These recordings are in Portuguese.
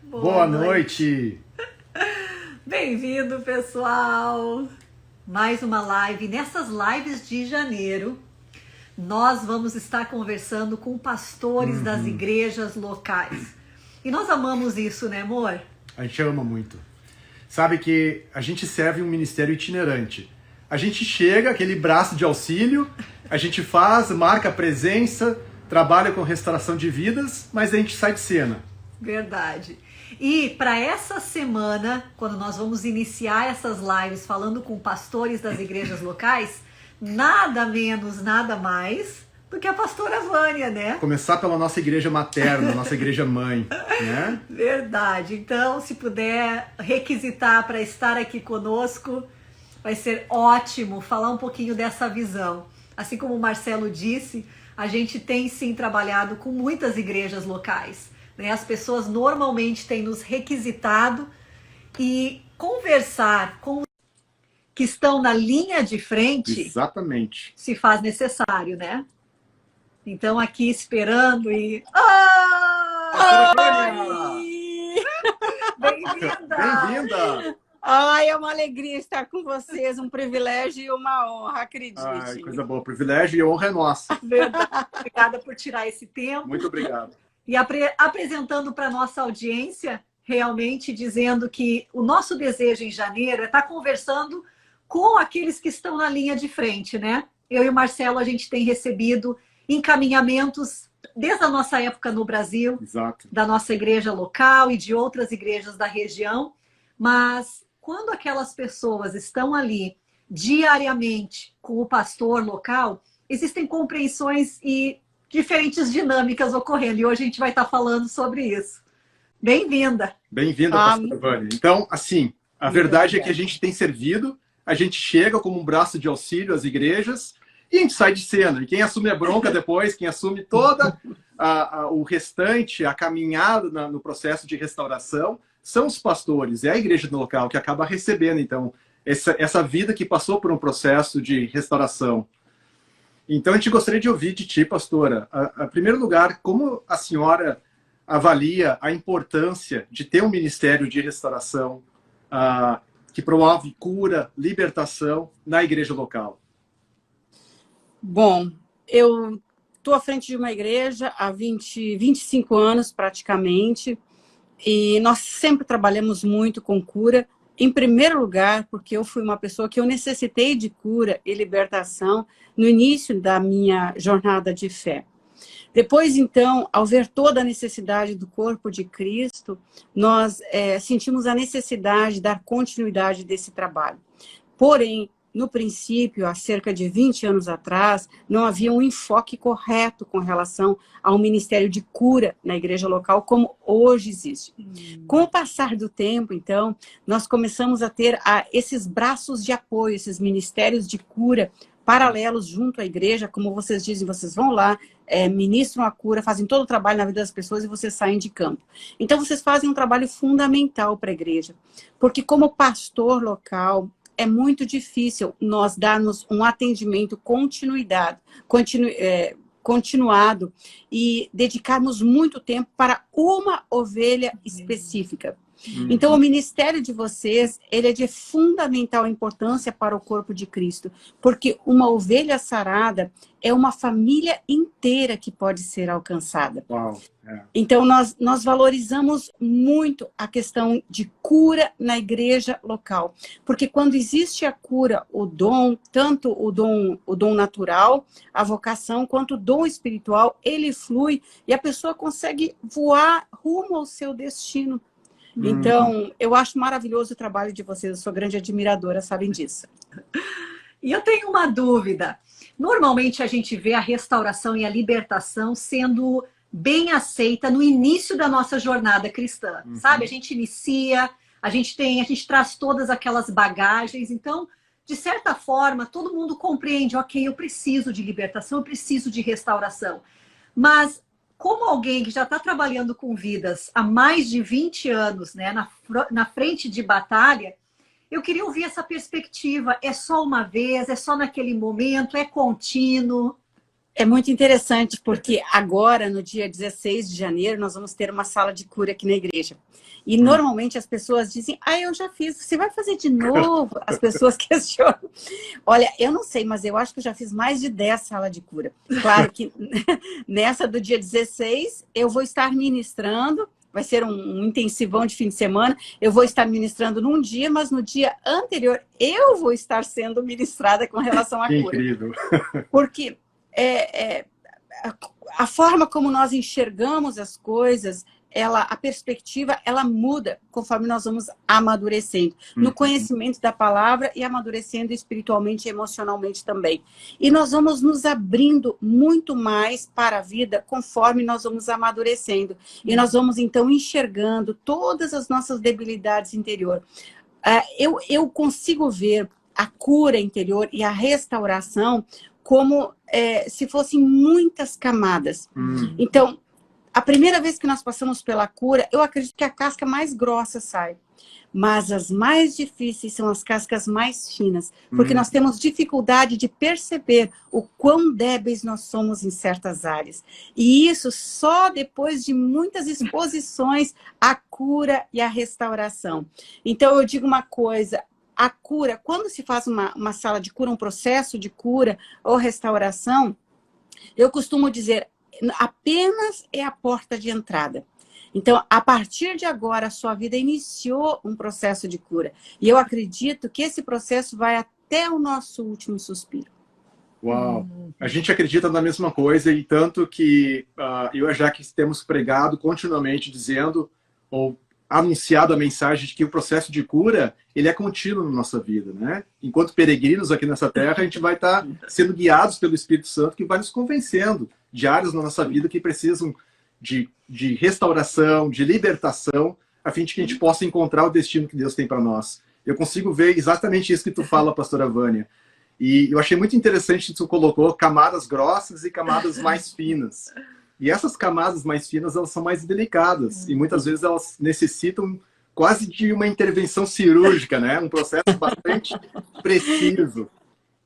Boa noite! Bem-vindo, pessoal! Mais uma live. Nessas lives de janeiro, nós vamos estar conversando com pastores das igrejas locais. E nós amamos isso, né, amor? A gente ama muito. Sabe que a gente serve um ministério itinerante. A gente chega, aquele braço de auxílio, a gente faz, marca a presença, trabalha com restauração de vidas, mas a gente sai de cena. Verdade. E para essa semana, quando nós vamos iniciar essas lives falando com pastores das igrejas locais, nada menos, nada mais do que a pastora Vânia, né? Começar pela nossa igreja materna, nossa igreja mãe, né? Verdade. Então, se puder requisitar para estar aqui conosco, vai ser ótimo falar um pouquinho dessa visão. Assim como o Marcelo disse, a gente tem sim trabalhado com muitas igrejas locais. As pessoas normalmente têm nos requisitado e conversar com os que estão na linha de frente. Exatamente. Se faz necessário, né? Então aqui esperando e... Bem-vinda! Bem-vinda! Ai, é uma alegria estar com vocês, um privilégio e uma honra, acredite. Ai, coisa boa, privilégio e honra é nossa. Verdade. Obrigada por tirar esse tempo. Muito obrigado. E apresentando para a nossa audiência, realmente dizendo que o nosso desejo em janeiro é estar conversando com aqueles que estão na linha de frente, né? Eu e o Marcelo, a gente tem recebido encaminhamentos desde a nossa época no Brasil, Exato. Da nossa igreja local e de outras igrejas da região, mas quando aquelas pessoas estão ali diariamente com o pastor local, existem compreensões e diferentes dinâmicas ocorrendo. E hoje a gente vai estar falando sobre isso. Bem-vinda. Bem-vinda, pastora Vânia. Então, assim, a verdade é que a gente tem servido, a gente chega como um braço de auxílio às igrejas e a gente sai de cena. E quem assume a bronca depois, quem assume toda o restante, a caminhada no processo de restauração, são os pastores, é a igreja do local que acaba recebendo, então, essa vida que passou por um processo de restauração. Então, a gente gostaria de ouvir de ti, pastora, em primeiro lugar, como a senhora avalia a importância de ter um ministério de restauração que promove cura, libertação na igreja local? Bom, eu estou à frente de uma igreja há 25 anos, praticamente, e nós sempre trabalhamos muito com cura. Em primeiro lugar, porque eu fui uma pessoa que eu necessitei de cura e libertação no início da minha jornada de fé. Depois, então, ao ver toda a necessidade do corpo de Cristo, nós sentimos a necessidade de dar continuidade desse trabalho. Porém, no princípio, há cerca de 20 anos atrás, não havia um enfoque correto com relação ao ministério de cura na igreja local, como hoje existe. Com o passar do tempo, então, nós começamos a ter esses braços de apoio, esses ministérios de cura paralelos junto à igreja, como vocês dizem, vocês vão lá, ministram a cura, fazem todo o trabalho na vida das pessoas e vocês saem de campo. Então, vocês fazem um trabalho fundamental para a igreja, porque como pastor local, é muito difícil nós darmos um atendimento continuado e dedicarmos muito tempo para uma ovelha específica. Então, o ministério de vocês, ele é de fundamental importância para o corpo de Cristo, porque uma ovelha sarada é uma família inteira que pode ser alcançada. Uau, Então, nós valorizamos muito a questão de cura na igreja local, porque quando existe a cura, o dom, tanto o dom natural, a vocação, quanto o dom espiritual, ele flui e a pessoa consegue voar rumo ao seu destino. Então, eu acho maravilhoso o trabalho de vocês, eu sou grande admiradora, sabem disso. E eu tenho uma dúvida. Normalmente a gente vê a restauração e a libertação sendo bem aceita no início da nossa jornada cristã, sabe? A gente inicia, a gente traz todas aquelas bagagens, então, de certa forma, todo mundo compreende, ok, eu preciso de libertação, eu preciso de restauração. Mas como alguém que já está trabalhando com vidas há mais de 20 anos, né, na frente de batalha, eu queria ouvir essa perspectiva. É só uma vez? É só naquele momento? É contínuo? É muito interessante, porque agora, no dia 16 de janeiro, nós vamos ter uma sala de cura aqui na igreja. E normalmente as pessoas dizem, eu já fiz, você vai fazer de novo? As pessoas questionam. Olha, eu não sei, mas eu acho que eu já fiz mais de 10 salas de cura. Claro que nessa do dia 16, eu vou estar ministrando, vai ser um intensivão de fim de semana, eu vou estar ministrando num dia, mas no dia anterior eu vou estar sendo ministrada com relação à cura. Incrível. Porque a forma como nós enxergamos as coisas, a perspectiva, ela muda conforme nós vamos amadurecendo. No conhecimento da palavra e amadurecendo espiritualmente e emocionalmente também. E nós vamos nos abrindo muito mais para a vida conforme nós vamos amadurecendo. E nós vamos, então, enxergando todas as nossas debilidades interior. Eu consigo ver a cura interior e a restauração como se fossem muitas camadas. Então, a primeira vez que nós passamos pela cura, eu acredito que a casca mais grossa sai. Mas as mais difíceis são as cascas mais finas. Porque nós temos dificuldade de perceber o quão débeis nós somos em certas áreas. E isso só depois de muitas exposições à cura e à restauração. Então, eu digo uma coisa. A cura, quando se faz uma sala de cura, um processo de cura ou restauração, eu costumo dizer, apenas é a porta de entrada. Então, a partir de agora, a sua vida iniciou um processo de cura. E eu acredito que esse processo vai até o nosso último suspiro. Uau! A gente acredita na mesma coisa, e tanto que eu e a Jaque temos pregado continuamente, dizendo, ou anunciado a mensagem de que o processo de cura, ele é contínuo na nossa vida, né? Enquanto peregrinos aqui nessa terra, a gente vai estar sendo guiados pelo Espírito Santo, que vai nos convencendo de áreas na nossa vida que precisam de restauração, de libertação, a fim de que a gente possa encontrar o destino que Deus tem para nós. Eu consigo ver exatamente isso que tu fala, pastora Vânia. E eu achei muito interessante que tu colocou camadas grossas e camadas mais finas. E essas camadas mais finas, elas são mais delicadas. E muitas vezes elas necessitam quase de uma intervenção cirúrgica, né? Um processo bastante preciso.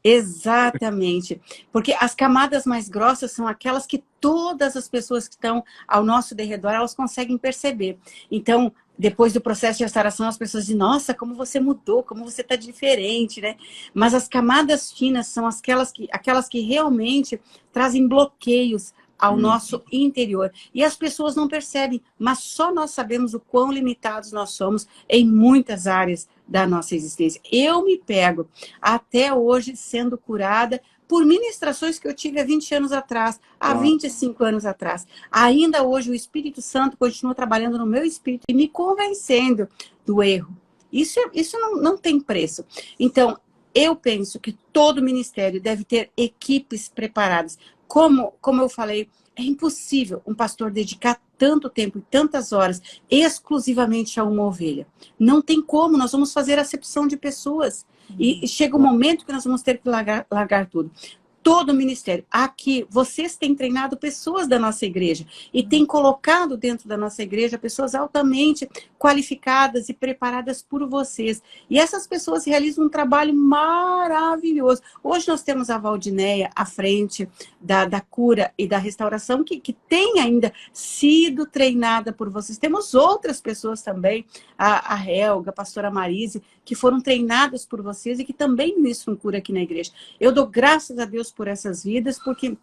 Exatamente. Porque as camadas mais grossas são aquelas que todas as pessoas que estão ao nosso derredor, elas conseguem perceber. Então, depois do processo de restauração, as pessoas dizem, nossa, como você mudou, como você está diferente, né? Mas as camadas finas são aquelas que realmente trazem bloqueios ao nosso interior. E as pessoas não percebem, mas só nós sabemos o quão limitados nós somos em muitas áreas da nossa existência. Eu me pego até hoje sendo curada por ministrações que eu tive há 20 anos atrás, há 25 anos atrás. Ainda hoje o Espírito Santo continua trabalhando no meu espírito e me convencendo do erro. Isso não tem preço. Então, eu penso que todo ministério deve ter equipes preparadas. Como eu falei, é impossível um pastor dedicar tanto tempo e tantas horas exclusivamente a uma ovelha. Não tem como, nós vamos fazer acepção de pessoas. E chega um momento que nós vamos ter que largar tudo. Todo o ministério. Aqui, vocês têm treinado pessoas da nossa igreja e têm colocado dentro da nossa igreja pessoas altamente qualificadas e preparadas por vocês. E essas pessoas realizam um trabalho maravilhoso. Hoje nós temos a Valdinéia à frente da cura e da restauração, que tem ainda sido treinada por vocês. Temos outras pessoas também, a Helga, a pastora Marise, que foram treinadas por vocês e que também ministram cura aqui na igreja. Eu dou graças a Deus por essas vidas, porque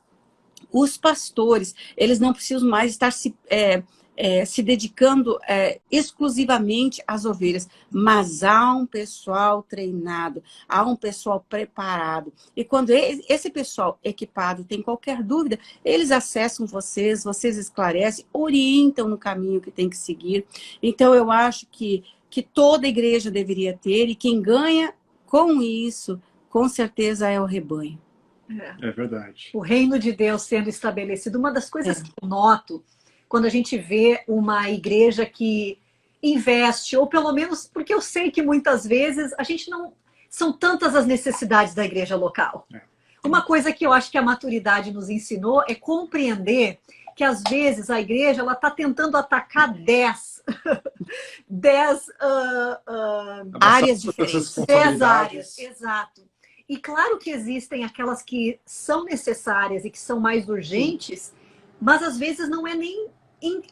os pastores, eles não precisam mais estar se dedicando exclusivamente às ovelhas, mas há um pessoal treinado, há um pessoal preparado. E quando esse pessoal equipado tem qualquer dúvida, eles acessam vocês esclarecem, orientam no caminho que tem que seguir. Então, eu acho que toda igreja deveria ter, e quem ganha com isso, com certeza, é o rebanho. É verdade. O reino de Deus sendo estabelecido. Uma das coisas que eu noto quando a gente vê uma igreja que investe, ou pelo menos, porque eu sei que muitas vezes a gente não... São tantas as necessidades da igreja local. Uma coisa que eu acho que a maturidade nos ensinou é compreender que às vezes a igreja está tentando atacar 10 áreas diferentes. 10 áreas, exato. E claro que existem aquelas que são necessárias e que são mais urgentes, mas às vezes não é nem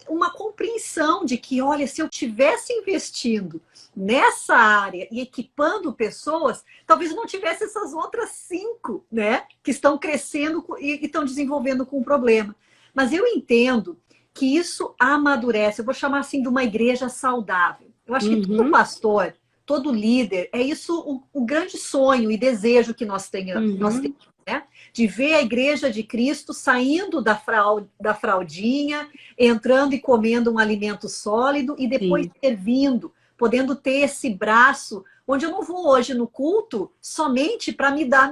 uma compreensão de que, olha, se eu tivesse investindo nessa área e equipando pessoas, talvez eu não tivesse essas outras 5, né, que estão crescendo e estão desenvolvendo com um problema. Mas eu entendo que isso amadurece. Eu vou chamar assim de uma igreja saudável. Eu acho que todo pastor, todo líder, é isso o grande sonho e desejo que nós temos, né? De ver a igreja de Cristo saindo da fraldinha, entrando e comendo um alimento sólido e depois servindo, podendo ter esse braço, onde eu não vou hoje no culto somente para me dar,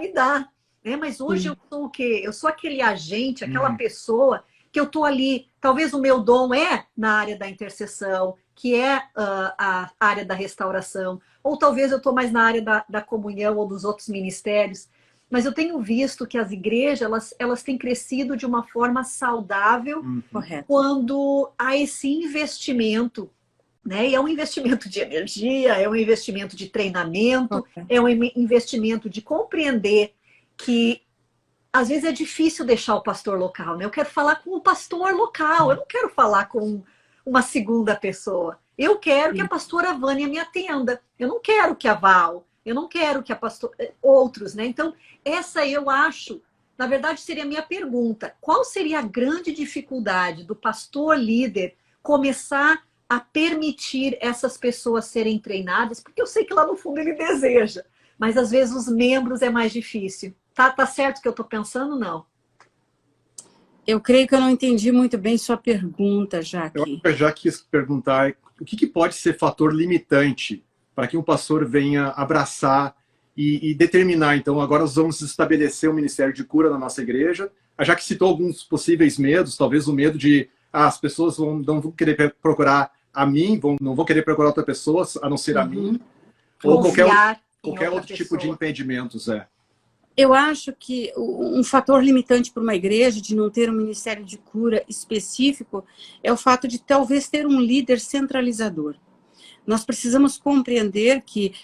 né? Mas hoje eu sou o quê? Eu sou aquele agente, aquela pessoa que eu estou ali, talvez o meu dom é na área da intercessão, que é a área da restauração, ou talvez eu estou mais na área da comunhão ou dos outros ministérios. Mas eu tenho visto que as igrejas, elas têm crescido de uma forma saudável quando há esse investimento, né? E é um investimento de energia, é um investimento de treinamento, é um investimento de compreender que às vezes é difícil deixar o pastor local, né? Eu quero falar com o pastor local, eu não quero falar com uma segunda pessoa. Eu quero que a pastora Vânia me atenda. Eu não quero que a Val, eu não quero que a pastora... Outros, né? Então, essa eu acho, na verdade, seria a minha pergunta. Qual seria a grande dificuldade do pastor líder começar a permitir essas pessoas serem treinadas? Porque eu sei que lá no fundo ele deseja, mas às vezes os membros é mais difícil. Tá certo o que eu estou pensando? Não. Eu creio que eu não entendi muito bem sua pergunta, Jaque. Eu já quis perguntar o que pode ser fator limitante para que um pastor venha abraçar e determinar. Então, agora nós vamos estabelecer um ministério de cura na nossa igreja. Já que citou alguns possíveis medos, talvez o medo de as pessoas não vão querer procurar a mim, não vão querer procurar outra pessoa a não ser a mim. Ou qualquer outro tipo de impedimentos. Eu acho que um fator limitante para uma igreja de não ter um ministério de cura específico é o fato de talvez ter um líder centralizador. Nós precisamos compreender que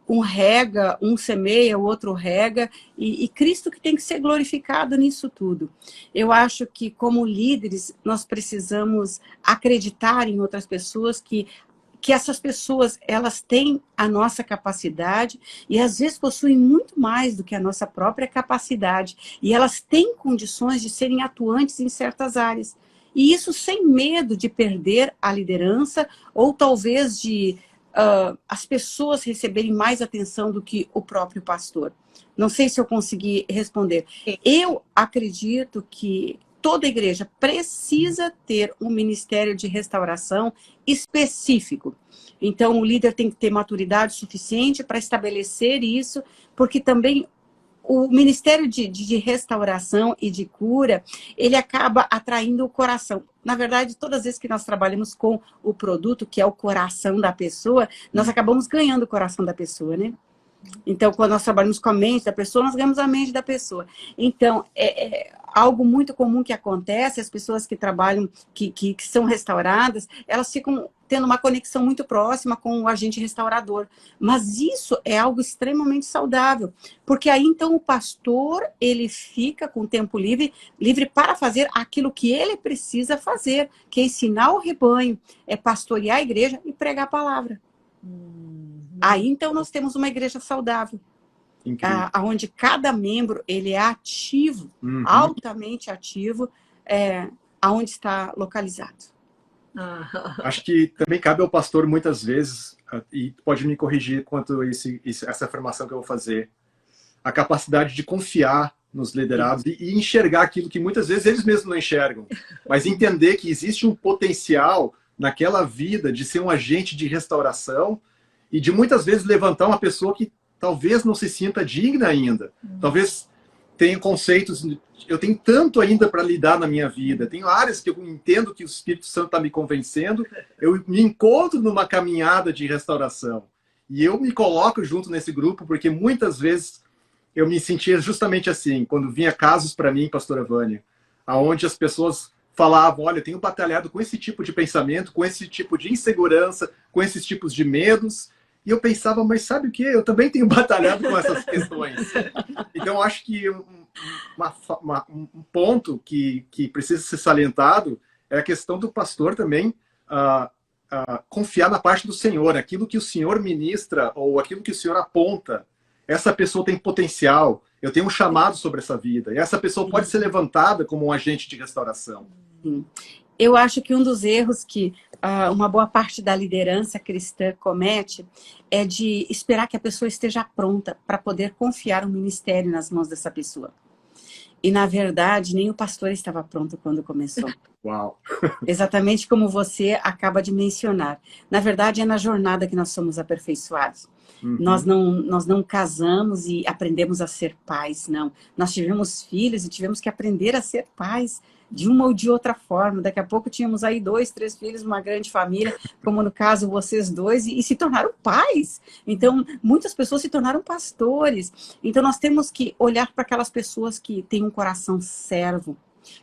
um rega, um semeia, o outro rega, e Cristo que tem que ser glorificado nisso tudo. Eu acho que, como líderes, nós precisamos acreditar em outras pessoas que essas pessoas, elas têm a nossa capacidade e às vezes possuem muito mais do que a nossa própria capacidade. E elas têm condições de serem atuantes em certas áreas. E isso sem medo de perder a liderança ou talvez de as pessoas receberem mais atenção do que o próprio pastor. Não sei se eu consegui responder. Eu acredito que toda igreja precisa ter um ministério de restauração específico. Então, o líder tem que ter maturidade suficiente para estabelecer isso, porque também o ministério de restauração e de cura, ele acaba atraindo o coração. Na verdade, todas as vezes que nós trabalhamos com o produto, que é o coração da pessoa, nós acabamos ganhando o coração da pessoa, né? Então, quando nós trabalhamos com a mente da pessoa, nós ganhamos a mente da pessoa. Então, algo muito comum que acontece, as pessoas que trabalham, que são restauradas, elas ficam tendo uma conexão muito próxima com o agente restaurador. Mas isso é algo extremamente saudável, porque aí então o pastor, ele fica com tempo livre para fazer aquilo que ele precisa fazer, que é ensinar o rebanho, é pastorear a igreja e pregar a palavra. Aí então nós temos uma igreja saudável. Onde cada membro ele é ativo, altamente ativo, aonde está localizado. Acho que também cabe ao pastor muitas vezes, e pode me corrigir quanto a essa afirmação que eu vou fazer, a capacidade de confiar nos liderados e enxergar aquilo que muitas vezes eles mesmos não enxergam, mas entender que existe um potencial naquela vida de ser um agente de restauração e de muitas vezes levantar uma pessoa que talvez não se sinta digna ainda. Talvez tenha conceitos... Eu tenho tanto ainda para lidar na minha vida. Tenho áreas que eu entendo que o Espírito Santo está me convencendo. Eu me encontro numa caminhada de restauração. E eu me coloco junto nesse grupo, porque muitas vezes eu me sentia justamente assim, quando vinha casos para mim, pastora Vânia, onde as pessoas falavam, olha, eu tenho batalhado com esse tipo de pensamento, com esse tipo de insegurança, com esses tipos de medos. E eu pensava, mas sabe o quê? Eu também tenho batalhado com essas questões. Então, eu acho que um ponto que precisa ser salientado é a questão do pastor também confiar na parte do Senhor. Aquilo que o Senhor ministra ou aquilo que o Senhor aponta. Essa pessoa tem potencial. Eu tenho um chamado sobre essa vida. E essa pessoa pode ser levantada como um agente de restauração. Eu acho que um dos erros que uma boa parte da liderança cristã comete é de esperar que a pessoa esteja pronta para poder confiar o ministério nas mãos dessa pessoa. E, na verdade, nem o pastor estava pronto quando começou. Uau! Exatamente como você acaba de mencionar. Na verdade, é na jornada que nós somos aperfeiçoados. Uhum. Nós não casamos e aprendemos a ser pais, não. Nós tivemos filhos e tivemos que aprender a ser pais de uma ou de outra forma. Daqui a pouco tínhamos aí 2, 3 filhos, uma grande família, como no caso vocês dois, e se tornaram pais. Então, muitas pessoas se tornaram pastores. Então, nós temos que olhar para aquelas pessoas que têm um coração servo,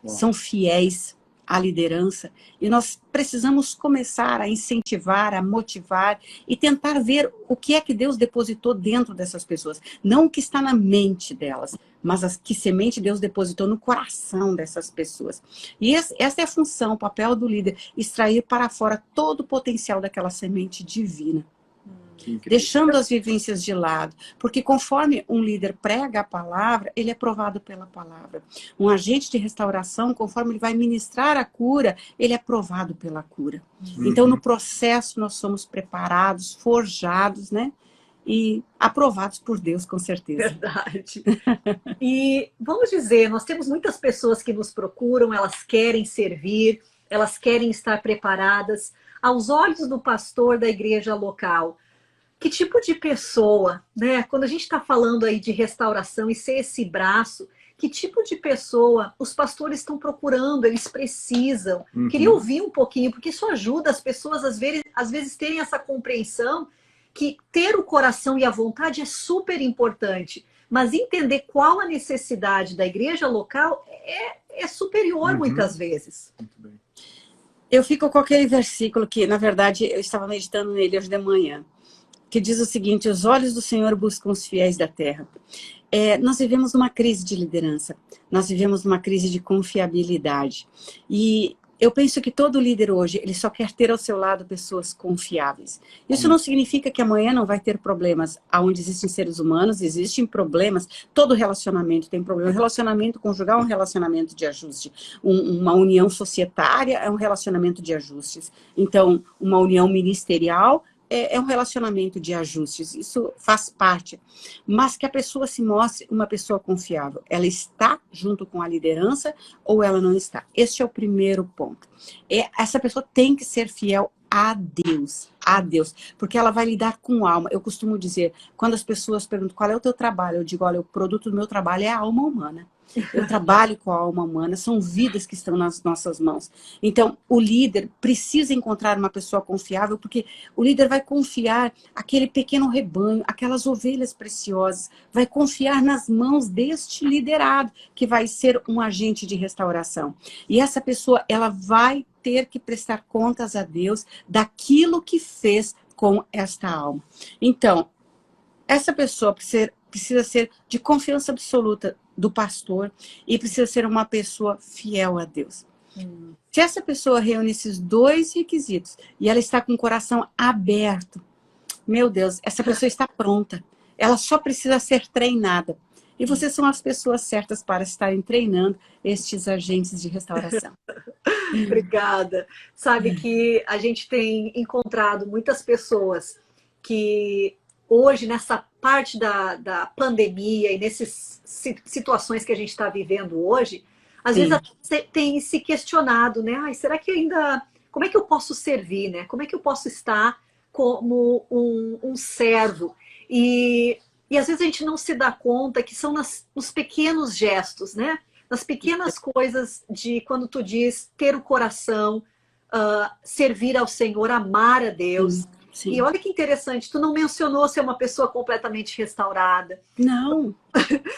são fiéis à liderança, e nós precisamos começar a incentivar, a motivar e tentar ver o que é que Deus depositou dentro dessas pessoas. Não o que está na mente delas, mas que semente Deus depositou no coração dessas pessoas. E essa é a função, o papel do líder, extrair para fora todo o potencial daquela semente divina. Deixando as vivências de lado, porque conforme um líder prega a palavra, ele é provado pela palavra. Um agente de restauração, conforme ele vai ministrar a cura, ele é provado pela cura. Então, no processo, nós somos preparados, forjados, né? E aprovados por Deus, com certeza. Verdade. E vamos dizer, nós temos muitas pessoas que nos procuram, elas querem servir, elas querem estar preparadas. Aos olhos do pastor da igreja local, que tipo de pessoa, né? Quando a gente está falando aí de restauração e ser esse braço, que tipo de pessoa os pastores estão procurando, eles precisam? Queria ouvir um pouquinho, porque isso ajuda as pessoas, às vezes terem essa compreensão que ter o coração e a vontade é super importante, mas entender qual a necessidade da igreja local é superior muitas vezes. Muito bem. Eu fico com aquele versículo que, na verdade, eu estava meditando nele hoje de manhã, que diz o seguinte: os olhos do Senhor buscam os fiéis da terra. Nós vivemos uma crise de liderança, nós vivemos uma crise de confiabilidade. E eu penso que todo líder hoje, ele só quer ter ao seu lado pessoas confiáveis. Isso não significa que amanhã não vai ter problemas. Onde existem seres humanos, existem problemas. Todo relacionamento tem problema. Um relacionamento conjugal é um relacionamento de ajuste. Uma união societária é um relacionamento de ajustes. Então, uma união ministerial é um relacionamento de ajustes, isso faz parte. Mas que a pessoa se mostre uma pessoa confiável. Ela está junto com a liderança ou ela não está? Este é o primeiro ponto. Essa pessoa tem que ser fiel a Deus, porque ela vai lidar com alma. Eu costumo dizer, quando as pessoas perguntam qual é o teu trabalho, eu digo, olha, o produto do meu trabalho é a alma humana. Eu trabalho com a alma humana, são vidas que estão nas nossas mãos. Então, o líder precisa encontrar uma pessoa confiável, porque o líder vai confiar aquele pequeno rebanho, aquelas ovelhas preciosas, vai confiar nas mãos deste liderado, que vai ser um agente de restauração. E essa pessoa, ela vai ter que prestar contas a Deus daquilo que fez com esta alma. Então, essa pessoa precisa ser de confiança absoluta do pastor e precisa ser uma pessoa fiel a Deus. Se essa pessoa reúne esses 2 requisitos e ela está com o coração aberto, meu Deus, essa pessoa está pronta. Ela só precisa ser treinada. E vocês são as pessoas certas para estarem treinando estes agentes de restauração. Obrigada. Sabe que a gente tem encontrado muitas pessoas que hoje, nessa parte da pandemia e nessas situações que a gente está vivendo hoje, às vezes tem se questionado, né? Ai, será que ainda... Como é que eu posso servir, né? Como é que eu posso estar como um servo? E às vezes a gente não se dá conta que são nos pequenos gestos, né? Nas pequenas coisas de quando tu diz ter o coração, servir ao Senhor, amar a Deus. Sim. E olha que interessante, tu não mencionou ser uma pessoa completamente restaurada. Não.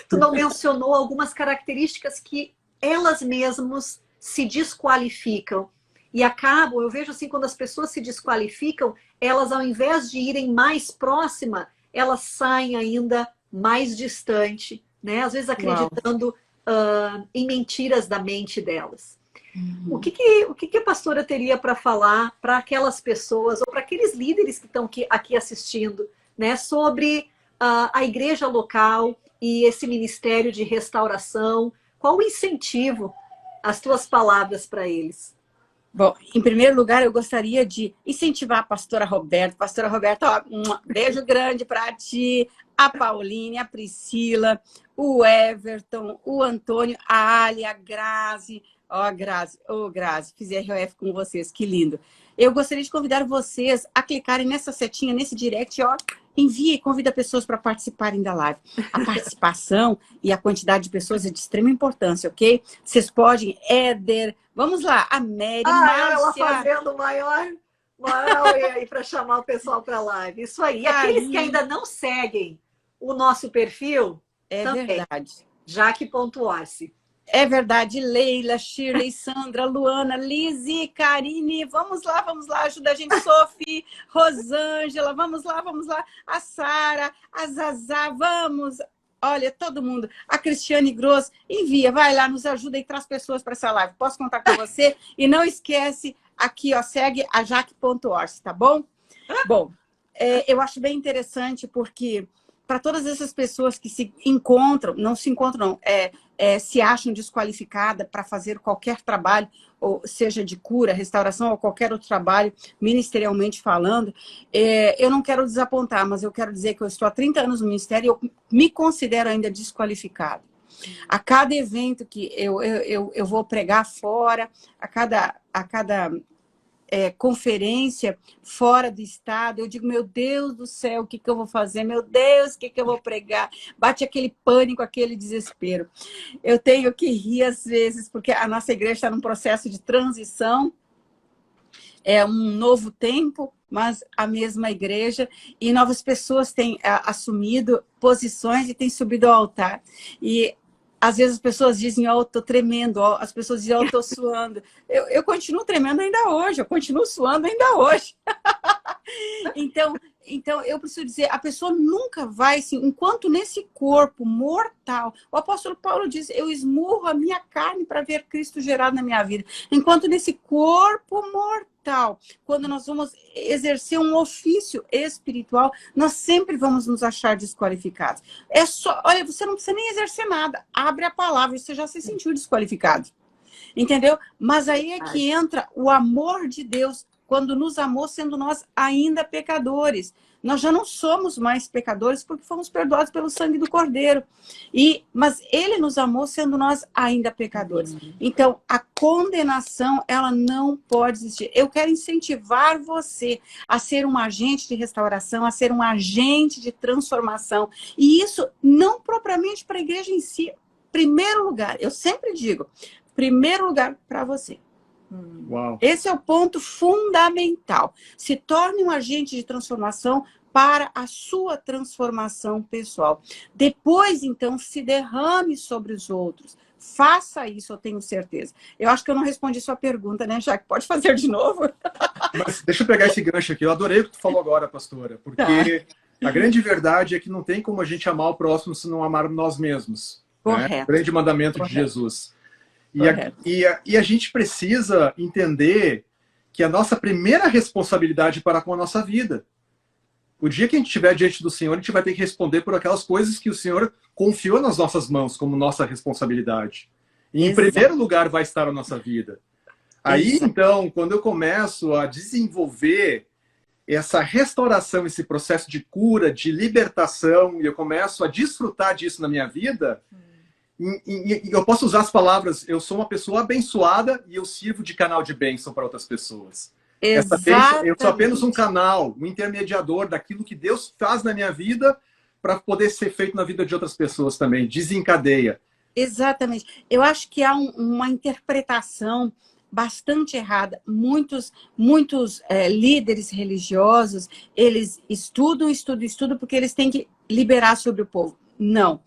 Tu não mencionou algumas características que elas mesmas se desqualificam. e acabam, eu vejo assim, quando as pessoas se desqualificam, elas ao invés de irem mais próxima, elas saem ainda mais distante, né? Às vezes Uau. acreditando em mentiras da mente delas. Uhum. O que a pastora teria para falar para aquelas pessoas, ou para aqueles líderes que estão aqui assistindo, né, sobre a igreja local e esse ministério de restauração? Qual o incentivo, as tuas palavras para eles? Bom, em primeiro lugar, eu gostaria de incentivar a pastora Roberta. Pastora Roberta, ó, beijo grande para ti, a Pauline, a Priscila, o Everton, o Antônio, a Ali, a Grazi. Ó, a Grazi, Grazi, fiz ROF com vocês, que lindo. Eu gostaria de convidar vocês a clicarem nessa setinha, nesse direct, ó, envie e convida pessoas para participarem da live. A participação e a quantidade de pessoas é de extrema importância, ok? Vocês podem, Éder, vamos lá, a Mary, ela Márcia, fazendo o maior auê aí para chamar o pessoal para a live. Isso aí. E aqueles que ainda não seguem o nosso perfil, também. Verdade. Jaque.orse. É verdade, Leila, Shirley, Sandra, Luana, Lizzy, Karine, vamos lá, ajuda a gente, Sophie, Rosângela, vamos lá, a Sara, a Zazá, vamos, olha, todo mundo, a Cristiane Gross, envia, vai lá, nos ajuda e traz pessoas para essa live, posso contar com você? E não esquece, aqui, ó, segue a Jaque.orse, tá bom? Bom, eu acho bem interessante porque para todas essas pessoas que se encontram, se acham desqualificadas para fazer qualquer trabalho, ou seja de cura, restauração ou qualquer outro trabalho, ministerialmente falando, eu não quero desapontar, mas eu quero dizer que eu estou há 30 anos no ministério e eu me considero ainda desqualificada. A cada evento que eu vou pregar fora, a cada conferência fora do estado, eu digo, meu Deus do céu, o que eu vou fazer? Meu Deus, o que eu vou pregar? Bate aquele pânico, aquele desespero. Eu tenho que rir às vezes, porque a nossa igreja está num processo de transição, é um novo tempo, mas a mesma igreja, e novas pessoas têm assumido posições e têm subido ao altar. E às vezes as pessoas dizem, ó, eu tô tremendo, ó, as pessoas dizem, ó, eu tô suando. Eu continuo tremendo ainda hoje, eu continuo suando ainda hoje. Então, eu preciso dizer, a pessoa nunca vai, assim, enquanto nesse corpo mortal, o apóstolo Paulo diz, eu esmurro a minha carne para ver Cristo gerado na minha vida. Enquanto nesse corpo mortal, quando nós vamos exercer um ofício espiritual, nós sempre vamos nos achar desqualificados. Olha, você não precisa nem exercer nada, abre a palavra, você já se sentiu desqualificado. Entendeu? Mas aí é que entra o amor de Deus, quando nos amou, sendo nós ainda pecadores. Nós já não somos mais pecadores porque fomos perdoados pelo sangue do Cordeiro. Mas Ele nos amou sendo nós ainda pecadores. Então, a condenação, ela não pode existir. Eu quero incentivar você a ser um agente de restauração, a ser um agente de transformação. E isso não propriamente para a igreja em si. Primeiro lugar, eu sempre digo, primeiro lugar para você. Uau. Esse é o ponto fundamental. Se torne um agente de transformação para a sua transformação pessoal. Depois, então, se derrame sobre os outros. Faça isso, eu tenho certeza. Eu acho que eu não respondi sua pergunta, né, Jaque? Pode fazer de novo? Mas deixa eu pegar esse gancho aqui. Eu adorei o que tu falou agora, pastora, porque a grande verdade é que não tem como a gente amar o próximo se não amarmos nós mesmos. Correto. Né? O grande mandamento de Jesus. E a gente precisa entender que a nossa primeira responsabilidade para com a nossa vida. O dia que a gente estiver diante do Senhor, a gente vai ter que responder por aquelas coisas que o Senhor confiou nas nossas mãos como nossa responsabilidade. E em primeiro lugar vai estar a nossa vida. Aí, então, quando eu começo a desenvolver essa restauração, esse processo de cura, de libertação, e eu começo a desfrutar disso na minha vida... E eu posso usar as palavras, eu sou uma pessoa abençoada e eu sirvo de canal de bênção para outras pessoas. Essa bênção, eu sou apenas um canal, um intermediador daquilo que Deus faz na minha vida para poder ser feito na vida de outras pessoas também. Desencadeia. Exatamente. Eu acho que há uma interpretação bastante errada. Muitos líderes religiosos, eles estudam porque eles têm que liberar sobre o povo. Não.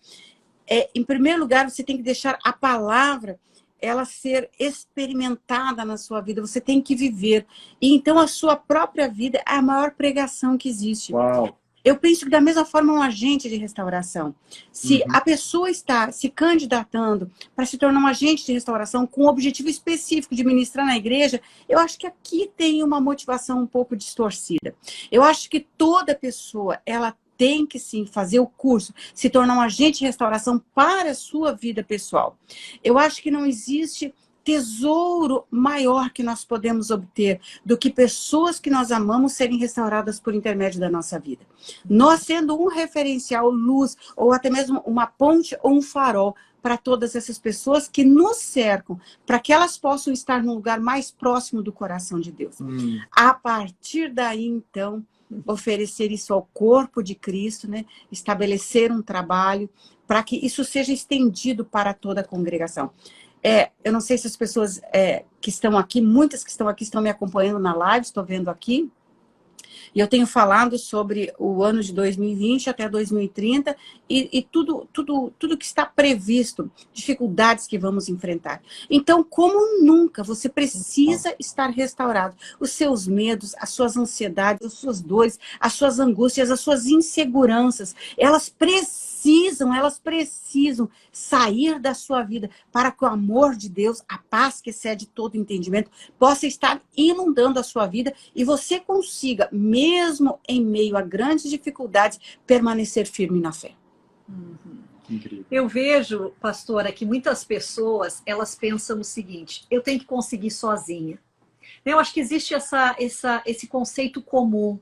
Em primeiro lugar, você tem que deixar a palavra ela ser experimentada na sua vida, você tem que viver. E então a sua própria vida é a maior pregação que existe. Uau. Eu penso que da mesma forma um agente de restauração. Se a pessoa está se candidatando para se tornar um agente de restauração com o objetivo específico de ministrar na igreja, eu acho que aqui tem uma motivação um pouco distorcida. Eu acho que toda pessoa, ela tem que sim fazer o curso, se tornar um agente de restauração para a sua vida pessoal. Eu acho que não existe tesouro maior que nós podemos obter do que pessoas que nós amamos serem restauradas por intermédio da nossa vida. Nós sendo um referencial, luz, ou até mesmo uma ponte ou um farol para todas essas pessoas que nos cercam, para que elas possam estar num lugar mais próximo do coração de Deus. A partir daí, então, oferecer isso ao corpo de Cristo, né? Estabelecer um trabalho para que isso seja estendido para toda a congregação. Eu não sei se as pessoas que estão aqui, muitas que estão aqui estão me acompanhando na live, estou vendo aqui. E eu tenho falado sobre o ano de 2020 até 2030 e tudo que está previsto, dificuldades que vamos enfrentar. Então, como nunca, você precisa estar restaurado. Os seus medos, as suas ansiedades, as suas dores, as suas angústias, as suas inseguranças, elas precisam sair da sua vida para que o amor de Deus, a paz que excede todo entendimento, possa estar inundando a sua vida e você consiga, mesmo em meio a grandes dificuldades, permanecer firme na fé. Incrível. Eu vejo, pastora, que muitas pessoas, elas pensam o seguinte: eu tenho que conseguir sozinha. Eu acho que existe esse conceito comum.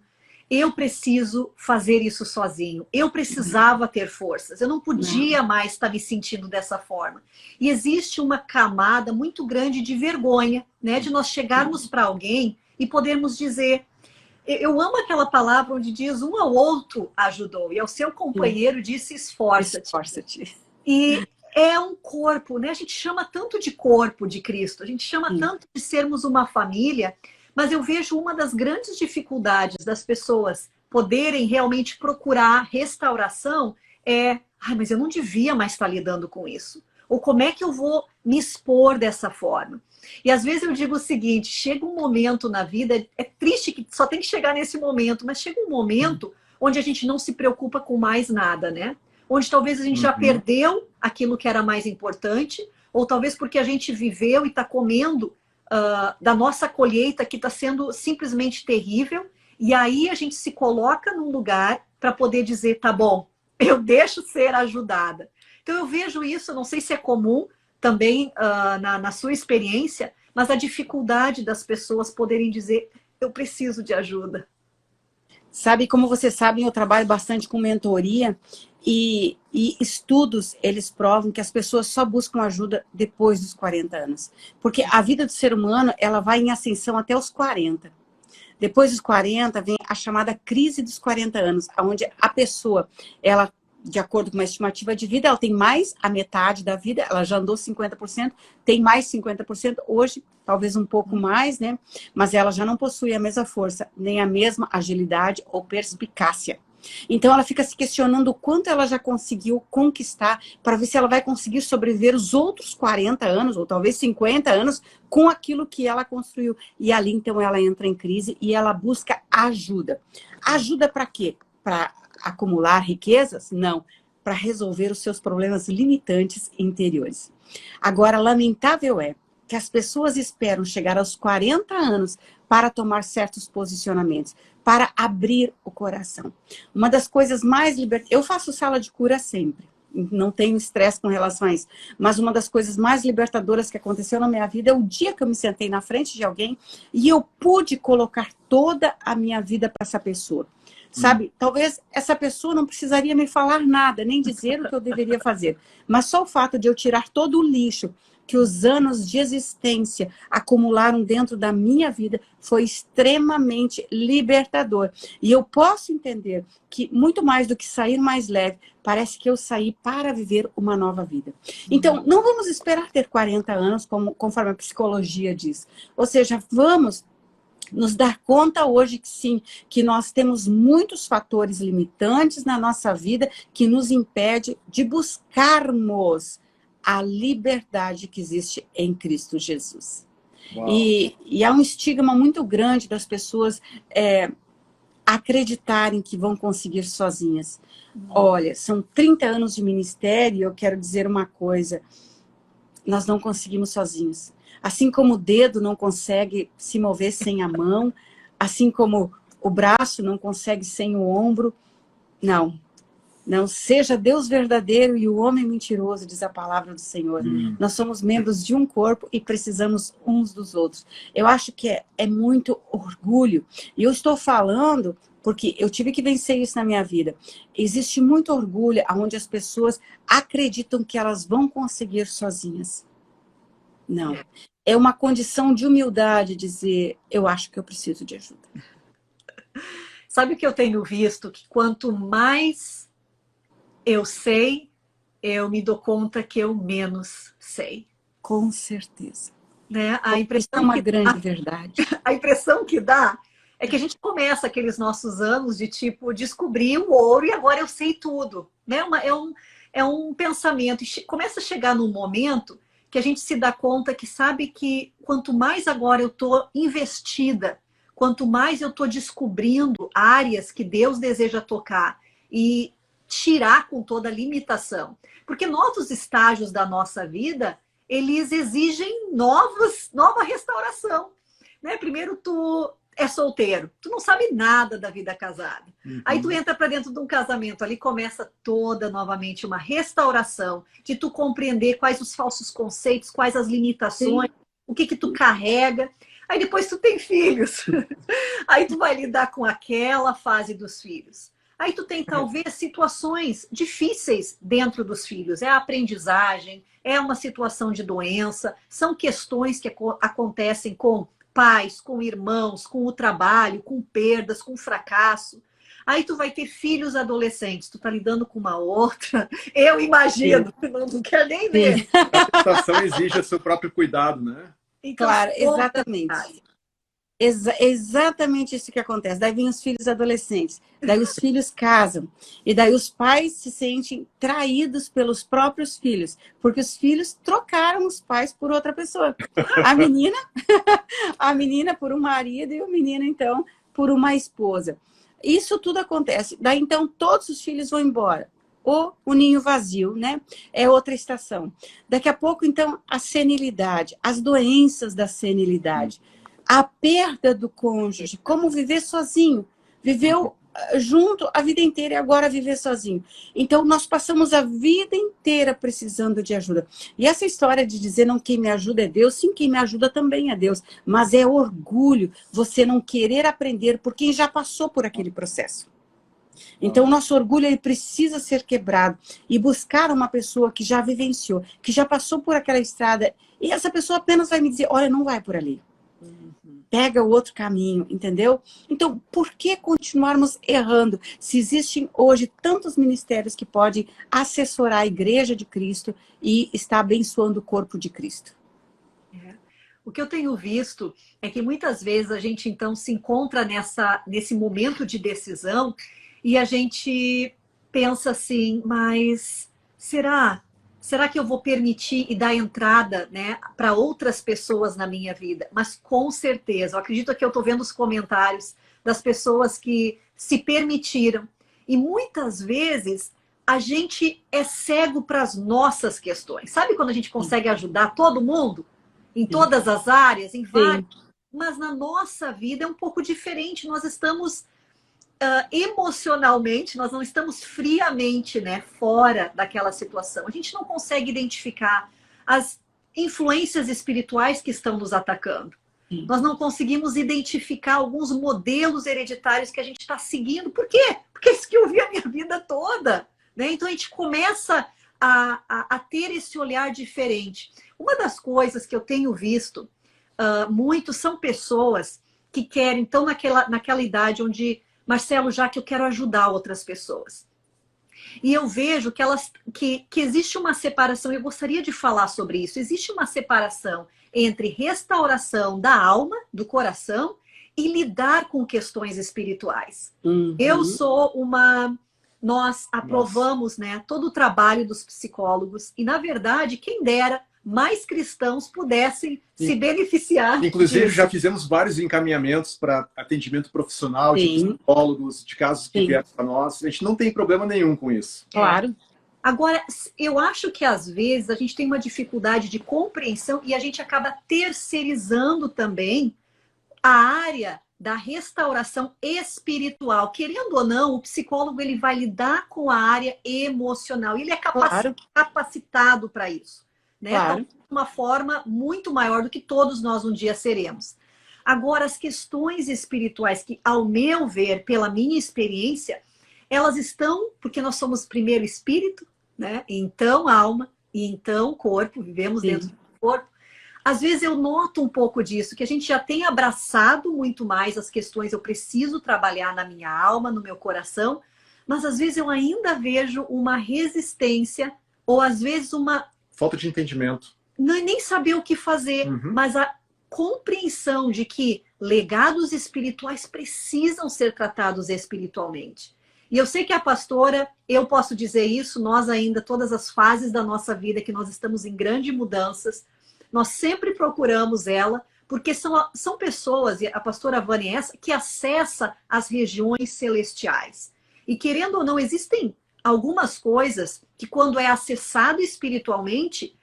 Eu preciso fazer isso sozinho. Eu precisava ter forças. Eu não podia mais estar me sentindo dessa forma. E existe uma camada muito grande de vergonha, né? De nós chegarmos para alguém e podermos dizer... Eu amo aquela palavra onde diz um ao outro ajudou. E ao seu companheiro disse esforça-te. Esforça-te. E é um corpo, né? A gente chama tanto de corpo de Cristo. A gente chama tanto de sermos uma família... Mas eu vejo uma das grandes dificuldades das pessoas poderem realmente procurar restauração mas eu não devia mais estar lidando com isso. Ou como é que eu vou me expor dessa forma? E às vezes eu digo o seguinte, chega um momento na vida, é triste que só tem que chegar nesse momento, mas chega um momento onde a gente não se preocupa com mais nada, né? Onde talvez a gente já perdeu aquilo que era mais importante, ou talvez porque a gente viveu e está comendo da nossa colheita que está sendo simplesmente terrível, e aí a gente se coloca num lugar para poder dizer, tá bom, eu deixo ser ajudada. Então eu vejo isso, não sei se é comum também na sua experiência, mas a dificuldade das pessoas poderem dizer, eu preciso de ajuda. Sabe, como vocês sabem, eu trabalho bastante com mentoria e estudos, eles provam que as pessoas só buscam ajuda depois dos 40 anos. Porque a vida do ser humano, ela vai em ascensão até os 40. Depois dos 40, vem a chamada crise dos 40 anos, onde a pessoa, ela, de acordo com uma estimativa de vida, ela tem mais a metade da vida, ela já andou 50%, tem mais 50%, hoje talvez um pouco mais, né? Mas ela já não possui a mesma força, nem a mesma agilidade ou perspicácia. Então ela fica se questionando o quanto ela já conseguiu conquistar para ver se ela vai conseguir sobreviver os outros 40 anos, ou talvez 50 anos, com aquilo que ela construiu. E ali então ela entra em crise e ela busca ajuda. Ajuda para quê? Para acumular riquezas? Não. Para resolver os seus problemas limitantes interiores. Agora, lamentável é que as pessoas esperam chegar aos 40 anos para tomar certos posicionamentos, para abrir o coração. Uma das coisas mais libertadoras... Eu faço sala de cura sempre, não tenho estresse com relação a isso, mas uma das coisas mais libertadoras que aconteceu na minha vida é o dia que eu me sentei na frente de alguém e eu pude colocar toda a minha vida para essa pessoa. Sabe, talvez essa pessoa não precisaria me falar nada, nem dizer o que eu deveria fazer, mas só o fato de eu tirar todo o lixo que os anos de existência acumularam dentro da minha vida foi extremamente libertador. E eu posso entender que muito mais do que sair mais leve, parece que eu saí para viver uma nova vida. Então, não vamos esperar ter 40 anos, conforme a psicologia diz. Ou seja, vamos nos dar conta hoje que sim, que nós temos muitos fatores limitantes na nossa vida que nos impede de buscarmos a liberdade que existe em Cristo Jesus. Uau. E há um estigma muito grande das pessoas acreditarem que vão conseguir sozinhas. Olha, são 30 anos de ministério e eu quero dizer uma coisa, nós não conseguimos sozinhos. Assim como o dedo não consegue se mover sem a mão, assim como o braço não consegue sem o ombro, não. Não seja Deus verdadeiro e o homem mentiroso, diz a palavra do Senhor. Nós somos membros de um corpo e precisamos uns dos outros. Eu acho que é muito orgulho. E eu estou falando porque eu tive que vencer isso na minha vida. Existe muito orgulho onde as pessoas acreditam que elas vão conseguir sozinhas. Não. É uma condição de humildade dizer, eu acho que eu preciso de ajuda. Sabe o que eu tenho visto? Que quanto mais eu sei, eu me dou conta que eu menos sei. Com certeza. Né? Isso é uma grande verdade. A impressão que dá é que a gente começa aqueles nossos anos de tipo, descobrir o ouro e agora eu sei tudo. Né? É um pensamento. E começa a chegar num momento que a gente se dá conta que sabe que quanto mais agora eu estou investida, quanto mais eu estou descobrindo áreas que Deus deseja tocar e tirar com toda a limitação. Porque novos estágios da nossa vida, eles exigem nova restauração. Né? Primeiro, tu é solteiro, tu não sabe nada da vida casada. Aí tu entra para dentro de um casamento, ali começa toda novamente uma restauração de tu compreender quais os falsos conceitos, quais as limitações, o que tu carrega. Aí depois tu tem filhos. Aí tu vai lidar com aquela fase dos filhos. Aí tu tem talvez situações difíceis dentro dos filhos. É a aprendizagem, é uma situação de doença, são questões que acontecem com pais, com irmãos, com o trabalho, com perdas, com fracasso. Aí tu vai ter filhos adolescentes, tu tá lidando com uma outra. Eu imagino, não quero nem ver. A situação exige o seu próprio cuidado, né? Então, claro, exatamente. Exatamente isso que acontece. Daí vem os filhos adolescentes, daí os filhos casam, e daí os pais se sentem traídos pelos próprios filhos, porque os filhos trocaram os pais por outra pessoa. A menina por um marido e o menino, então, por uma esposa. Isso tudo acontece. Daí, então, todos os filhos vão embora. Ou o ninho vazio, né? É outra estação. Daqui a pouco, então, a senilidade, as doenças da senilidade. A perda do cônjuge, como viver sozinho. Viveu junto a vida inteira e agora viver sozinho. Então, nós passamos a vida inteira precisando de ajuda. E essa história de dizer não, quem me ajuda é Deus, sim, quem me ajuda também é Deus. Mas é orgulho você não querer aprender por quem já passou por aquele processo. Então, o nosso orgulho ele precisa ser quebrado e buscar uma pessoa que já vivenciou, que já passou por aquela estrada. E essa pessoa apenas vai me dizer, olha, não vai por ali. Pega o outro caminho, entendeu? Então, por que continuarmos errando se existem hoje tantos ministérios que podem assessorar a Igreja de Cristo e estar abençoando o corpo de Cristo? O que eu tenho visto é que muitas vezes a gente então se encontra nesse momento de decisão e a gente pensa assim, mas será que eu vou permitir e dar entrada, né, para outras pessoas na minha vida? Mas com certeza, eu acredito que eu estou vendo os comentários das pessoas que se permitiram. E muitas vezes a gente é cego para as nossas questões. Sabe quando a gente consegue ajudar todo mundo? Em todas as áreas, em várias. Mas na nossa vida é um pouco diferente. Nós estamos emocionalmente, nós não estamos friamente, né, fora daquela situação. A gente não consegue identificar as influências espirituais que estão nos atacando. Nós não conseguimos identificar alguns modelos hereditários que a gente está seguindo. Por quê? Porque é isso que eu vi a minha vida toda. Né? Então a gente começa a ter esse olhar diferente. Uma das coisas que eu tenho visto muito são pessoas que querem, então naquela idade onde, Marcelo, já que eu quero ajudar outras pessoas. E eu vejo que existe uma separação, eu gostaria de falar sobre isso, existe uma separação entre restauração da alma, do coração, e lidar com questões espirituais. Eu sou uma nós aprovamos, né, todo o trabalho dos psicólogos e, na verdade, quem dera mais cristãos pudessem se beneficiar Inclusive, disso. já fizemos vários encaminhamentos para atendimento profissional de psicólogos, de casos que vieram para nós. A gente não tem problema nenhum com isso. Claro. Agora, eu acho que às vezes a gente tem uma dificuldade de compreensão e a gente acaba terceirizando também a área da restauração espiritual. Querendo ou não, o psicólogo ele vai lidar com a área emocional. Ele é capacitado para isso, né? Claro. De uma forma muito maior do que todos nós um dia seremos. Agora, as questões espirituais que, ao meu ver, pela minha experiência, elas estão, porque nós somos primeiro espírito, né? Então alma, e então corpo, vivemos dentro do corpo. Às vezes eu noto um pouco disso, que a gente já tem abraçado muito mais as questões, eu preciso trabalhar na minha alma, no meu coração, mas às vezes eu ainda vejo uma resistência, ou às vezes uma... falta de entendimento. Não é nem saber o que fazer, mas a compreensão de que legados espirituais precisam ser tratados espiritualmente. E eu sei que a pastora, eu posso dizer isso, nós ainda, todas as fases da nossa vida, que nós estamos em grandes mudanças, nós sempre procuramos ela, porque são pessoas, e a pastora Vânia é essa, que acessa as regiões celestiais. E querendo ou não, existem algumas coisas que quando é acessado espiritualmente,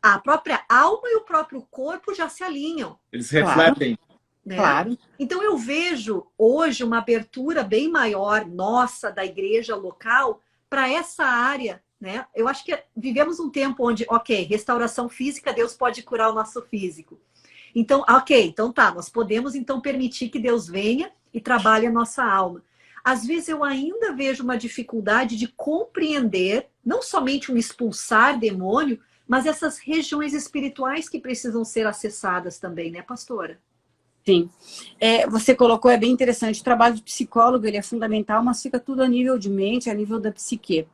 a própria alma e o próprio corpo já se alinham. Eles refletem. Né? Claro. Então eu vejo hoje uma abertura bem maior nossa, da igreja local, para essa área, né? Eu acho que vivemos um tempo onde, ok, restauração física, Deus pode curar o nosso físico. Então, ok, então tá, nós podemos então permitir que Deus venha e trabalhe a nossa alma. Às vezes eu ainda vejo uma dificuldade de compreender, não somente um expulsar demônio, mas essas regiões espirituais que precisam ser acessadas também, né, pastora? Sim. Você colocou, é bem interessante, o trabalho de psicólogo ele é fundamental, mas fica tudo a nível de mente, a nível da psique.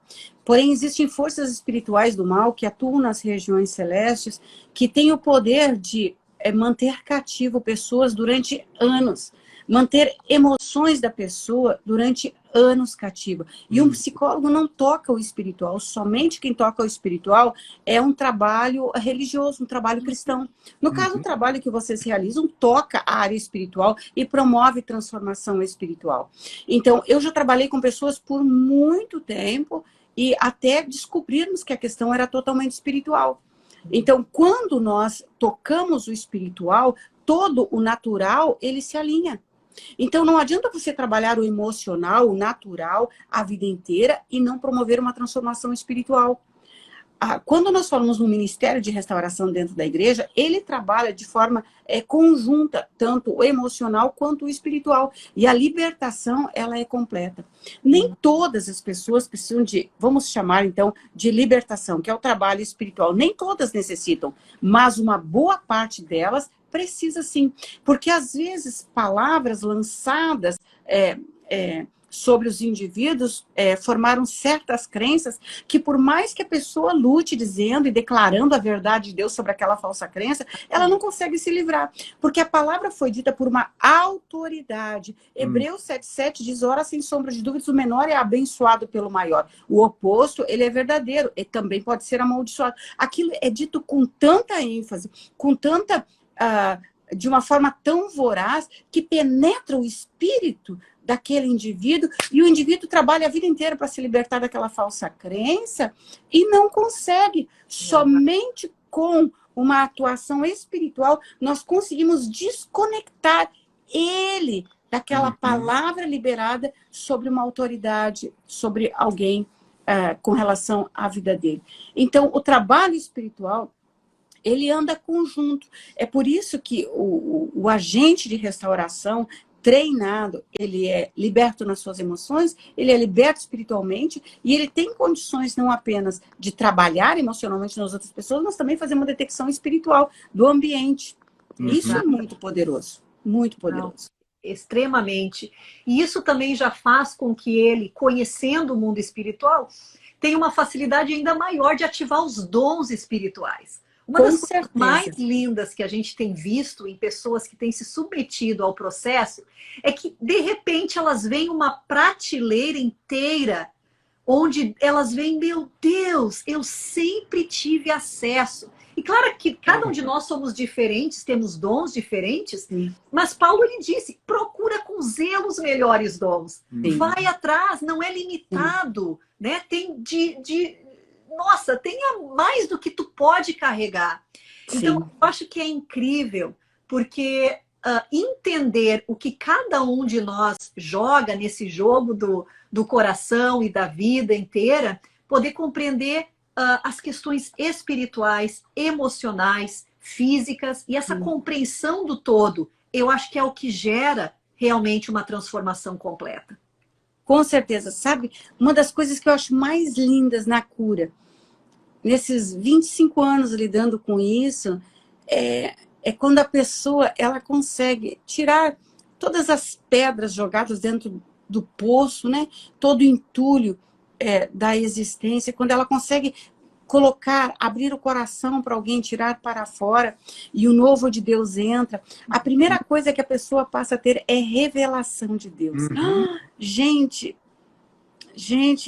Porém, existem forças espirituais do mal que atuam nas regiões celestes, que têm o poder de manter cativo pessoas durante anos, manter emoções da pessoa durante anos cativa. E um psicólogo não toca o espiritual, somente quem toca o espiritual é um trabalho religioso, um trabalho cristão. No caso, o trabalho que vocês realizam toca a área espiritual e promove transformação espiritual. Então, eu já trabalhei com pessoas por muito tempo e até descobrirmos que a questão era totalmente espiritual. Então, quando nós tocamos o espiritual, todo o natural, ele se alinha. Então, não adianta você trabalhar o emocional, o natural, a vida inteira e não promover uma transformação espiritual. Quando nós falamos no Ministério de Restauração dentro da igreja, ele trabalha de forma conjunta, tanto o emocional quanto o espiritual. E a libertação, ela é completa. Nem todas as pessoas precisam de, vamos chamar então, de libertação, que é o trabalho espiritual. Nem todas necessitam, mas uma boa parte delas precisa sim, porque às vezes palavras lançadas sobre os indivíduos formaram certas crenças que por mais que a pessoa lute dizendo e declarando a verdade de Deus sobre aquela falsa crença, ela não consegue se livrar, porque a palavra foi dita por uma autoridade. Hebreus 7,7 diz, ora sem sombra de dúvidas, o menor é abençoado pelo maior. O oposto, ele é verdadeiro, e também pode ser amaldiçoado. Aquilo é dito com tanta ênfase, com tanta... de uma forma tão voraz que penetra o espírito daquele indivíduo e o indivíduo trabalha a vida inteira para se libertar daquela falsa crença e não consegue. Somente com uma atuação espiritual nós conseguimos desconectar ele daquela palavra liberada sobre uma autoridade, sobre alguém com relação à vida dele. Então, o trabalho espiritual ele anda conjunto. É por isso que o agente de restauração treinado, ele é liberto nas suas emoções, ele é liberto espiritualmente e ele tem condições não apenas de trabalhar emocionalmente nas outras pessoas, mas também fazer uma detecção espiritual do ambiente. Isso é muito poderoso, muito poderoso. Extremamente. E isso também já faz com que ele, conhecendo o mundo espiritual, tenha uma facilidade ainda maior de ativar os dons espirituais. Uma das Com coisas certeza. mais lindas que a gente tem visto em pessoas que têm se submetido ao processo é que, de repente, elas veem uma prateleira inteira onde elas veem, meu Deus, eu sempre tive acesso. E claro que cada um de nós somos diferentes, temos dons diferentes, Sim. mas Paulo lhe disse, procura com zelo os melhores dons. Sim. Vai atrás, não é limitado, né? Tem nossa, tenha mais do que tu pode carregar. Então, Sim. eu acho que é incrível, porque entender o que cada um de nós joga nesse jogo do coração e da vida inteira, poder compreender as questões espirituais, emocionais, físicas, e essa compreensão do todo, eu acho que é o que gera realmente uma transformação completa. Com certeza. Sabe, uma das coisas que eu acho mais lindas na cura, nesses 25 anos lidando com isso, é quando a pessoa ela consegue tirar todas as pedras jogadas dentro do poço, né? Todo o entulho da existência, quando ela consegue colocar, abrir o coração para alguém, tirar para fora, e o novo de Deus entra, a primeira coisa que a pessoa passa a ter é revelação de Deus. Gente,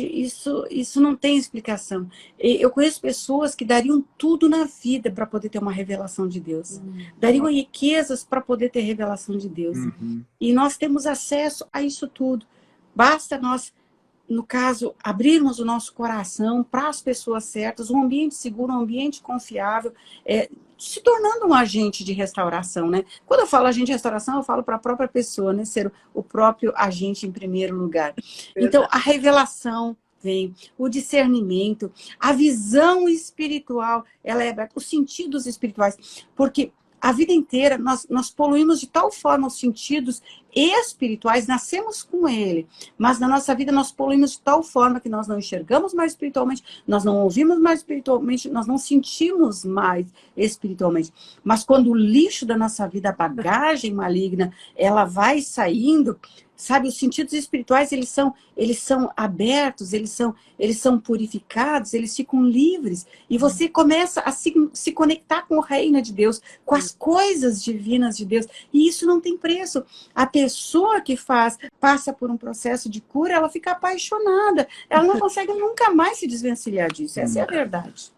isso não tem explicação. Eu conheço pessoas que dariam tudo na vida para poder ter uma revelação de Deus. Dariam riquezas para poder ter revelação de Deus. E nós temos acesso a isso tudo. Basta nós, no caso, abrirmos o nosso coração para as pessoas certas, um ambiente seguro, um ambiente confiável, se tornando um agente de restauração, né? Quando eu falo agente de restauração, eu falo para a própria pessoa, né? Ser o próprio agente em primeiro lugar. Então, a revelação vem, o discernimento, a visão espiritual, ela é aberta, os sentidos espirituais, porque a vida inteira nós poluímos de tal forma os sentidos espirituais, nascemos com ele, mas na nossa vida nós poluímos de tal forma que nós não enxergamos mais espiritualmente, nós não ouvimos mais espiritualmente, nós não sentimos mais espiritualmente. Mas quando o lixo da nossa vida, a bagagem maligna, ela vai saindo, sabe, os sentidos espirituais, eles são abertos, eles são purificados, eles ficam livres. E você começa a se conectar com o reino de Deus, com as coisas divinas de Deus. E isso não tem preço. A pessoa que passa por um processo de cura, ela fica apaixonada. Ela não consegue nunca mais se desvencilhar disso. Essa é a verdade.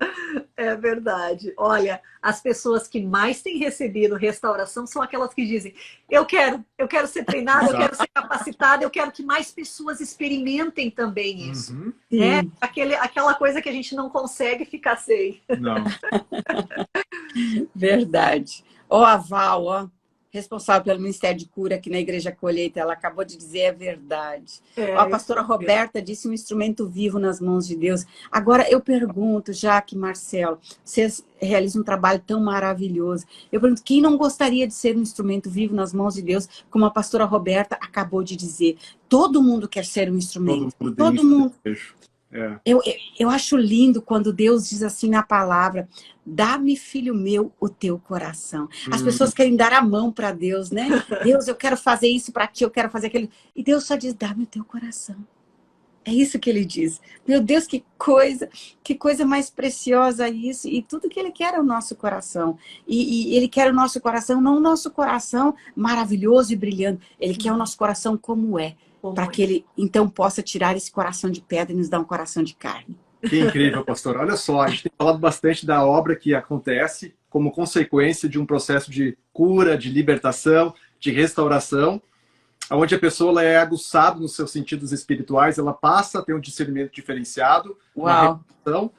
É verdade. Olha, as pessoas que mais têm recebido restauração são aquelas que dizem, eu quero ser treinada, eu quero ser capacitada, eu quero que mais pessoas experimentem também isso. Né? Aquela coisa que a gente não consegue ficar sem. Não. Verdade. Ó, a Val, ó, responsável pelo Ministério de Cura aqui na Igreja Colheita, ela acabou de dizer a verdade. Ó, a pastora Roberta disse um instrumento vivo nas mãos de Deus. Agora eu pergunto, Jaque, Marcelo, vocês realizam um trabalho tão maravilhoso. Eu pergunto, quem não gostaria de ser um instrumento vivo nas mãos de Deus, como a pastora Roberta acabou de dizer? Todo mundo quer ser um instrumento. Todo mundo. Eu acho lindo quando Deus diz assim na palavra, dá-me, filho meu, o teu coração. As pessoas querem dar a mão para Deus, né? Deus, eu quero fazer isso para ti, eu quero fazer aquilo. E Deus só diz, dá-me o teu coração. É isso que ele diz. Meu Deus, que coisa mais preciosa isso. E tudo que ele quer é o nosso coração. E ele quer o nosso coração, não o nosso coração maravilhoso e brilhante. Ele quer o nosso coração como é. Para que ele, então, possa tirar esse coração de pedra e nos dar um coração de carne. Que incrível, pastor. Olha só, a gente tem falado bastante da obra que acontece como consequência de um processo de cura, de libertação, de restauração, onde a pessoa ela é aguçada nos seus sentidos espirituais, ela passa a ter um discernimento diferenciado, uma revelação.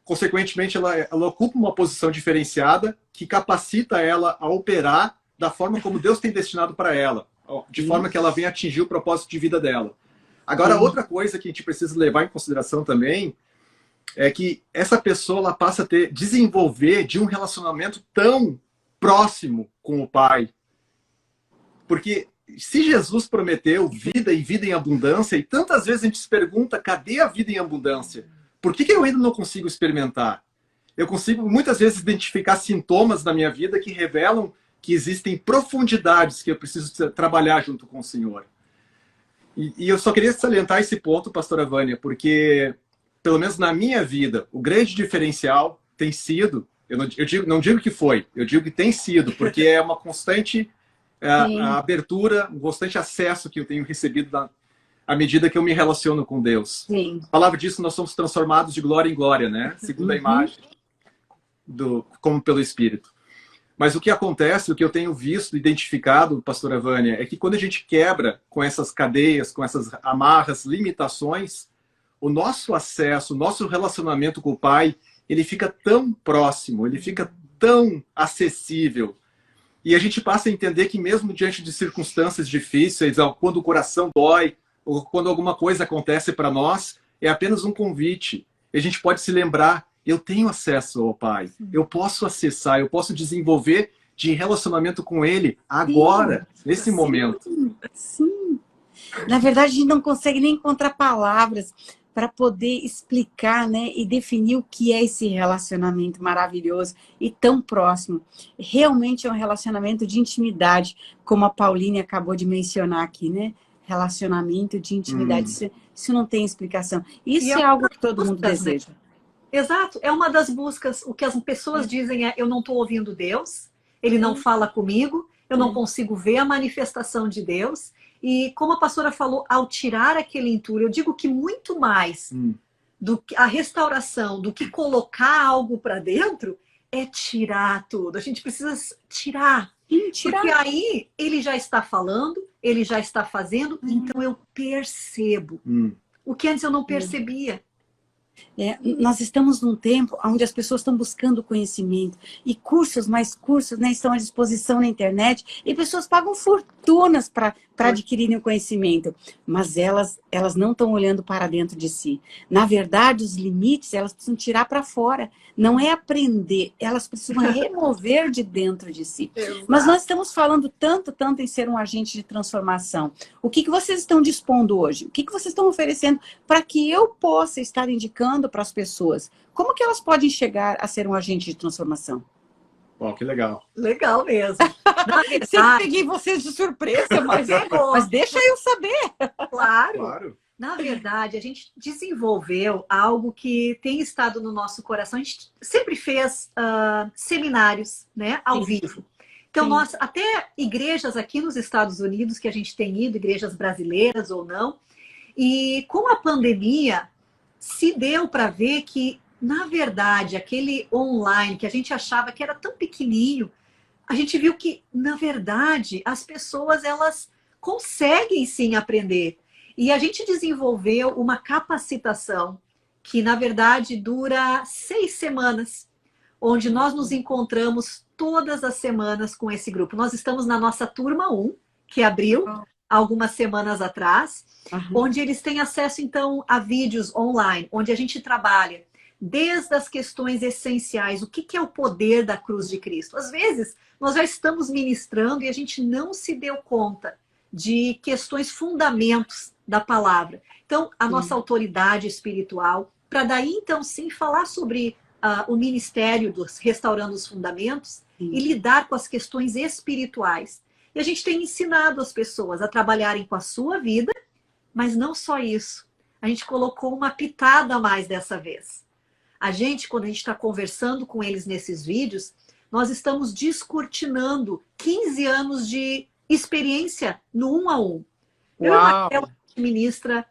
Consequentemente, ela ocupa uma posição diferenciada que capacita ela a operar da forma como Deus tem destinado para ela, de forma que ela venha atingir o propósito de vida dela. Agora, outra coisa que a gente precisa levar em consideração também é que essa pessoa ela passa a desenvolver de um relacionamento tão próximo com o Pai. Porque se Jesus prometeu vida e vida em abundância, e tantas vezes a gente se pergunta, cadê a vida em abundância? Por que eu ainda não consigo experimentar? Eu consigo muitas vezes identificar sintomas na minha vida que revelam que existem profundidades que eu preciso trabalhar junto com o Senhor. E eu só queria salientar esse ponto, pastora Vânia, porque, pelo menos na minha vida, o grande diferencial tem sido não digo que foi, eu digo que tem sido, porque é uma constante a abertura, um constante acesso que eu tenho recebido à medida que eu me relaciono com Deus. Sim. A palavra disso, nós somos transformados de glória em glória, né? Segundo a imagem, como pelo Espírito. Mas o que acontece, o que eu tenho visto, identificado, pastora Vânia, é que quando a gente quebra com essas cadeias, com essas amarras, limitações, o nosso acesso, o nosso relacionamento com o Pai, ele fica tão próximo, ele fica tão acessível. E a gente passa a entender que mesmo diante de circunstâncias difíceis, quando o coração dói, ou quando alguma coisa acontece para nós, é apenas um convite. E a gente pode se lembrar, eu tenho acesso ao Pai, eu posso acessar, eu posso desenvolver de relacionamento com Ele agora, nesse momento. Sim. Na verdade, a gente não consegue nem encontrar palavras para poder explicar, né, e definir o que é esse relacionamento maravilhoso e tão próximo. Realmente é um relacionamento de intimidade, como a Pauline acabou de mencionar aqui, né? Relacionamento de intimidade. Isso não tem explicação. Isso é algo que todo mundo deseja. Exato. É uma das buscas. O que as pessoas dizem é: eu não estou ouvindo Deus, Ele não fala comigo, eu não consigo ver a manifestação de Deus. E como a pastora falou, ao tirar aquele entulho, eu digo que muito mais do que a restauração, do que colocar algo para dentro, é tirar tudo. A gente precisa tirar. Porque aí ele já está falando, ele já está fazendo, então eu percebo. O que antes eu não percebia. Nós estamos num tempo onde as pessoas estão buscando conhecimento e cursos, mais cursos, né, estão à disposição na internet e pessoas pagam fortunas para adquirirem o conhecimento, mas elas não estão olhando para dentro de si. Na verdade, os limites elas precisam tirar para fora, não é aprender, elas precisam remover de dentro de si. Exato. Mas nós estamos falando tanto em ser um agente de transformação. O que vocês estão dispondo hoje? O que vocês estão oferecendo para que eu possa estar indicando para as pessoas? Como que elas podem chegar a ser um agente de transformação? Ó, que legal. Legal mesmo. Na verdade, Sempre peguei vocês de surpresa, mas deixa eu saber. Claro. Na verdade, a gente desenvolveu algo que tem estado no nosso coração. A gente sempre fez seminários, né, ao vivo. Então, nós, até igrejas aqui nos Estados Unidos, que a gente tem ido, igrejas brasileiras ou não, e com a pandemia, se deu para ver que, na verdade, aquele online que a gente achava que era tão pequenininho, a gente viu que, na verdade, as pessoas, elas conseguem sim aprender. E a gente desenvolveu uma capacitação que, na verdade, dura 6 semanas, onde nós nos encontramos todas as semanas com esse grupo. Nós estamos na nossa turma 1, que abriu algumas semanas atrás, onde eles têm acesso, então, a vídeos online, onde a gente trabalha desde as questões essenciais, o que é o poder da cruz de Cristo. Às vezes, nós já estamos ministrando e a gente não se deu conta de questões, fundamentos da palavra. Então, a nossa autoridade espiritual, para daí, então, sim, falar sobre o ministério dos Restaurando os Fundamentos e lidar com as questões espirituais. E a gente tem ensinado as pessoas a trabalharem com a sua vida, mas não só isso. A gente colocou uma pitada a mais dessa vez. A gente, quando a gente está conversando com eles nesses vídeos, nós estamos descortinando 15 anos de experiência no 1 a 1. Eu e a Raquel ministra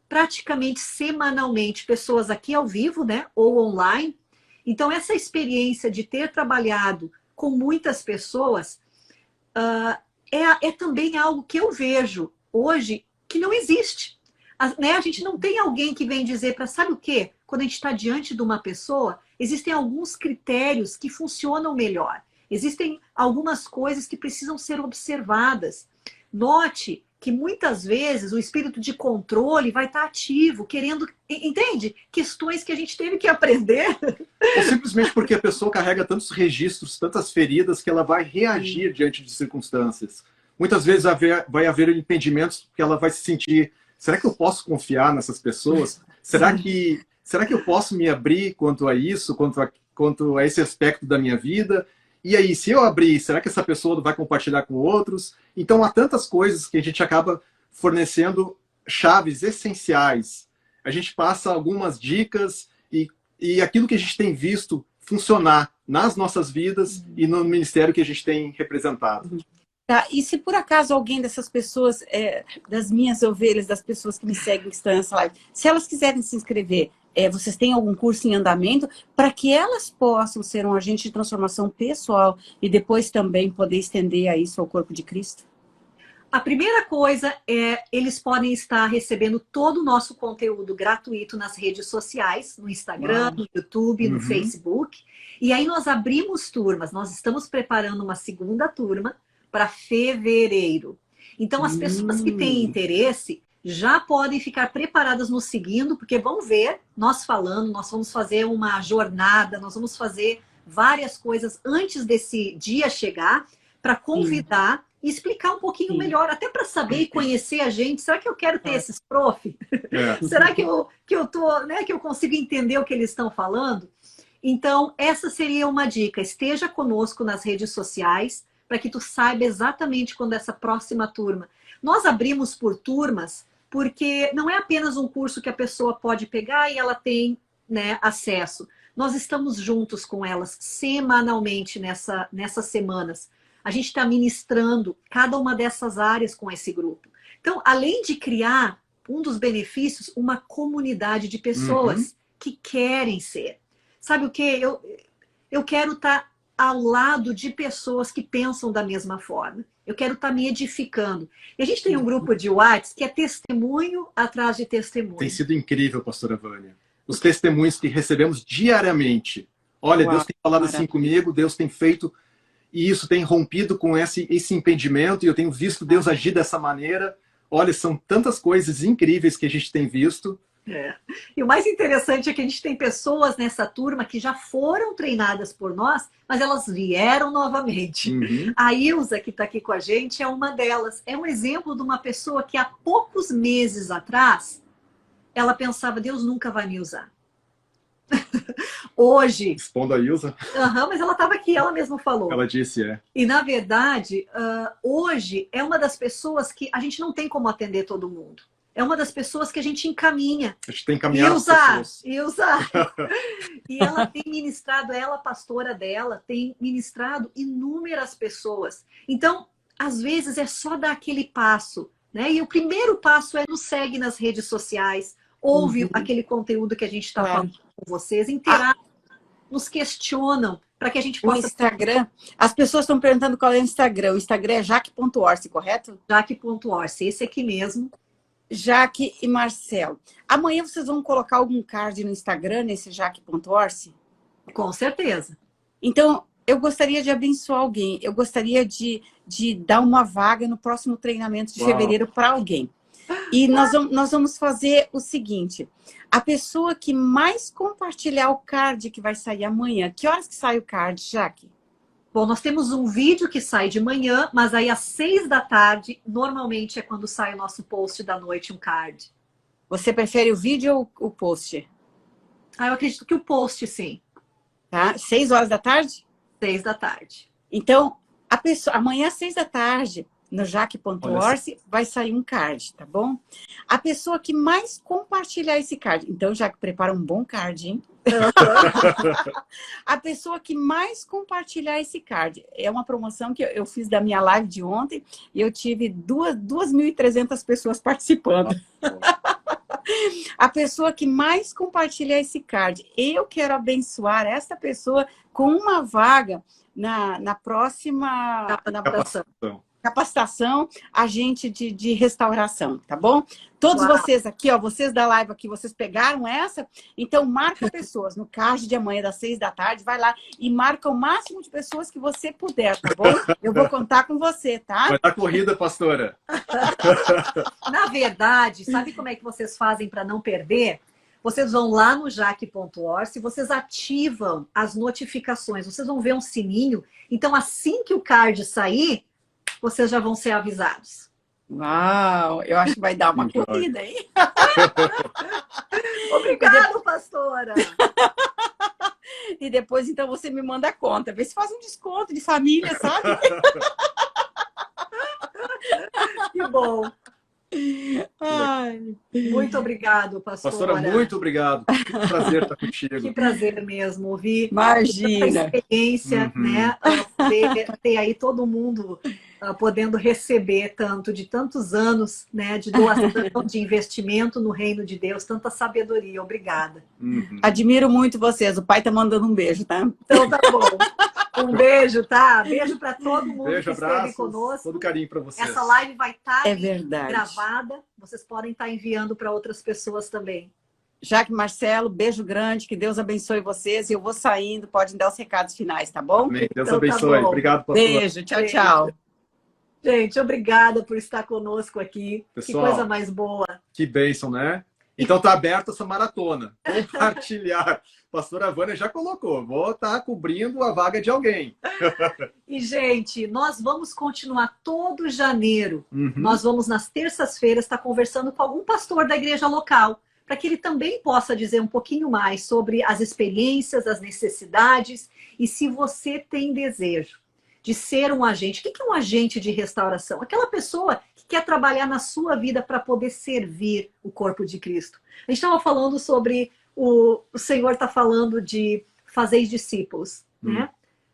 praticamente semanalmente pessoas aqui ao vivo, né, ou online. Então, essa experiência de ter trabalhado com muitas pessoas é também algo que eu vejo hoje que não existe. Né? A gente não tem alguém que vem dizer para, sabe o quê? Quando a gente está diante de uma pessoa, existem alguns critérios que funcionam melhor. Existem algumas coisas que precisam ser observadas. Note que muitas vezes o espírito de controle vai estar ativo, querendo, entende? Questões que a gente teve que aprender. Ou simplesmente porque a pessoa carrega tantos registros, tantas feridas, que ela vai reagir diante de circunstâncias. Muitas vezes vai haver impedimentos que ela vai se sentir, será que eu posso confiar nessas pessoas? Será que eu posso me abrir quanto a isso, quanto a esse aspecto da minha vida? E aí, se eu abrir, será que essa pessoa vai compartilhar com outros? Então, há tantas coisas que a gente acaba fornecendo chaves essenciais. A gente passa algumas dicas e aquilo que a gente tem visto funcionar nas nossas vidas e no ministério que a gente tem representado. Tá, e se por acaso alguém dessas pessoas, das minhas ovelhas, das pessoas que me seguem, que estão nessa live, se elas quiserem se inscrever, vocês têm algum curso em andamento para que elas possam ser um agente de transformação pessoal e depois também poder estender a isso ao corpo de Cristo? A primeira coisa é, eles podem estar recebendo todo o nosso conteúdo gratuito nas redes sociais, no Instagram, no YouTube, no Facebook. E aí nós abrimos turmas, nós estamos preparando uma segunda turma para fevereiro. Então, as pessoas que têm interesse já podem ficar preparadas nos seguindo, porque vão ver nós falando, nós vamos fazer uma jornada, nós vamos fazer várias coisas antes desse dia chegar, para convidar e explicar um pouquinho melhor, até para saber e conhecer a gente. Será que eu quero ter esses prof? Será que eu consigo entender o que eles estão falando? Então, essa seria uma dica. Esteja conosco nas redes sociais, para que tu saiba exatamente quando essa próxima turma. Nós abrimos por turmas, porque não é apenas um curso que a pessoa pode pegar e ela tem, né, acesso. Nós estamos juntos com elas semanalmente nessas semanas. A gente está ministrando cada uma dessas áreas com esse grupo. Então, além de criar um dos benefícios, uma comunidade de pessoas que querem ser. Sabe o quê? Eu quero estar ao lado de pessoas que pensam da mesma forma. Eu quero estar me edificando. E a gente tem um grupo de WhatsApp que é testemunho atrás de testemunho. Tem sido incrível, pastora Vânia. Os testemunhos que recebemos diariamente. Olha, Deus tem falado assim comigo, Deus tem feito, e isso tem rompido com esse impedimento, e eu tenho visto Deus agir dessa maneira. Olha, são tantas coisas incríveis que a gente tem visto. E o mais interessante é que a gente tem pessoas nessa turma que já foram treinadas por nós, mas elas vieram novamente. A Ilza, que está aqui com a gente, é uma delas. É um exemplo de uma pessoa que há poucos meses atrás, ela pensava, Deus nunca vai me usar. Hoje... Expondo a Ilza. Mas ela estava aqui, ela mesma falou. Ela disse, E, na verdade, hoje é uma das pessoas que a gente não tem como atender todo mundo. É uma das pessoas que a gente encaminha. A gente tem encaminhado as pessoas. Ilza! E ela tem ministrado, ela, pastora dela, tem ministrado inúmeras pessoas. Então, às vezes, é só dar aquele passo, né? E o primeiro passo é nos segue nas redes sociais, ouve aquele conteúdo que a gente está falando com vocês, interagem, nos questionam, para que a gente possa... O Instagram, as pessoas estão perguntando qual é o Instagram. O Instagram é jaque.orse, correto? Jaque.orse, esse aqui mesmo. Jaque e Marcelo. Amanhã vocês vão colocar algum card no Instagram, nesse jaque.orse? Com certeza. Então, eu gostaria de abençoar alguém. Eu gostaria de dar uma vaga no próximo treinamento de fevereiro para alguém. E nós vamos fazer o seguinte. A pessoa que mais compartilhar o card que vai sair amanhã. Que horas que sai o card, Jaque? Bom, nós temos um vídeo que sai de manhã, mas aí às 6 da tarde, normalmente é quando sai o nosso post da noite, um card. Você prefere o vídeo ou o post? Eu acredito que o post, sim. Tá? 6 horas da tarde? 6 da tarde. Então, amanhã às 6 da tarde, no jaque.orse, vai sair um card, tá bom? A pessoa que mais compartilhar esse card, então, Jaque, prepara um bom card, hein? A pessoa que mais compartilhar esse card, é uma promoção que eu fiz da minha live de ontem, e eu tive 2.300 pessoas participando. A pessoa que mais compartilhar esse card, eu quero abençoar essa pessoa com uma vaga na próxima capacitação, agente de restauração, tá bom? Todos vocês aqui, ó, vocês da live aqui, vocês pegaram essa? Então, marca pessoas no card de amanhã, das 6 da tarde, vai lá e marca o máximo de pessoas que você puder, tá bom? Eu vou contar com você, tá? Vai dar corrida, pastora. Na verdade, sabe como é que vocês fazem para não perder? Vocês vão lá no jaque.orse, vocês ativam as notificações, vocês vão ver um sininho. Então, assim que o card sair, vocês já vão ser avisados. Uau, eu acho que vai dar uma corrida, hein? Obrigada, pastora! E depois, então, você me manda a conta. Vê se faz um desconto de família, sabe? Que bom! Ai. Muito obrigado, pastora. Pastora, muito obrigado. Que prazer estar contigo. Que prazer mesmo ouvir Imagina. essa experiência, né? Poder ter aí todo mundo podendo receber tanto de tantos anos, né? De doação, de investimento no reino de Deus, tanta sabedoria. Obrigada. Admiro muito vocês. O pai tá mandando um beijo, tá? Então tá bom. Um beijo, tá? Beijo para todo mundo Beijo, que esteve abraços, conosco. todo carinho para vocês. Essa live vai estar verdade. gravada. Vocês podem estar enviando para outras pessoas também. Jaque, Marcelo, beijo grande, que Deus abençoe vocês. E eu vou saindo, podem dar os recados finais, tá bom? Amém. Deus Então, abençoe. tá bom. Obrigado, pastor. Beijo, tchau, Beijo. tchau. Gente, obrigada por estar conosco aqui. Pessoal, que coisa mais boa. Que bênção, né? Então tá aberta essa maratona. Compartilhar. Pastora Vânia já colocou. Vou estar cobrindo a vaga de alguém. E, gente, nós vamos continuar todo janeiro. Nós vamos, nas terças-feiras, estar conversando com algum pastor da igreja local, para que ele também possa dizer um pouquinho mais sobre as experiências, as necessidades, e se você tem desejo de ser um agente. O que é um agente de restauração? Aquela pessoa que quer trabalhar na sua vida para poder servir o corpo de Cristo. A gente estava falando sobre, o Senhor está falando de fazer discípulos, né?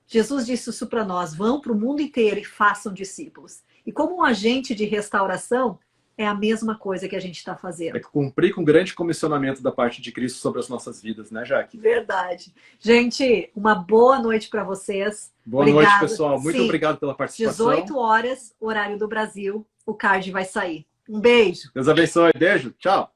Jesus disse isso para nós, vão para o mundo inteiro e façam discípulos. E como um agente de restauração, é a mesma coisa que a gente está fazendo. É cumprir com o grande comissionamento da parte de Cristo sobre as nossas vidas, né, Jaque? Verdade. Gente, uma boa noite para vocês. Boa noite, pessoal. Muito obrigado pela participação. 18 horas, horário do Brasil, o card vai sair. Um beijo. Deus abençoe. Beijo. Tchau.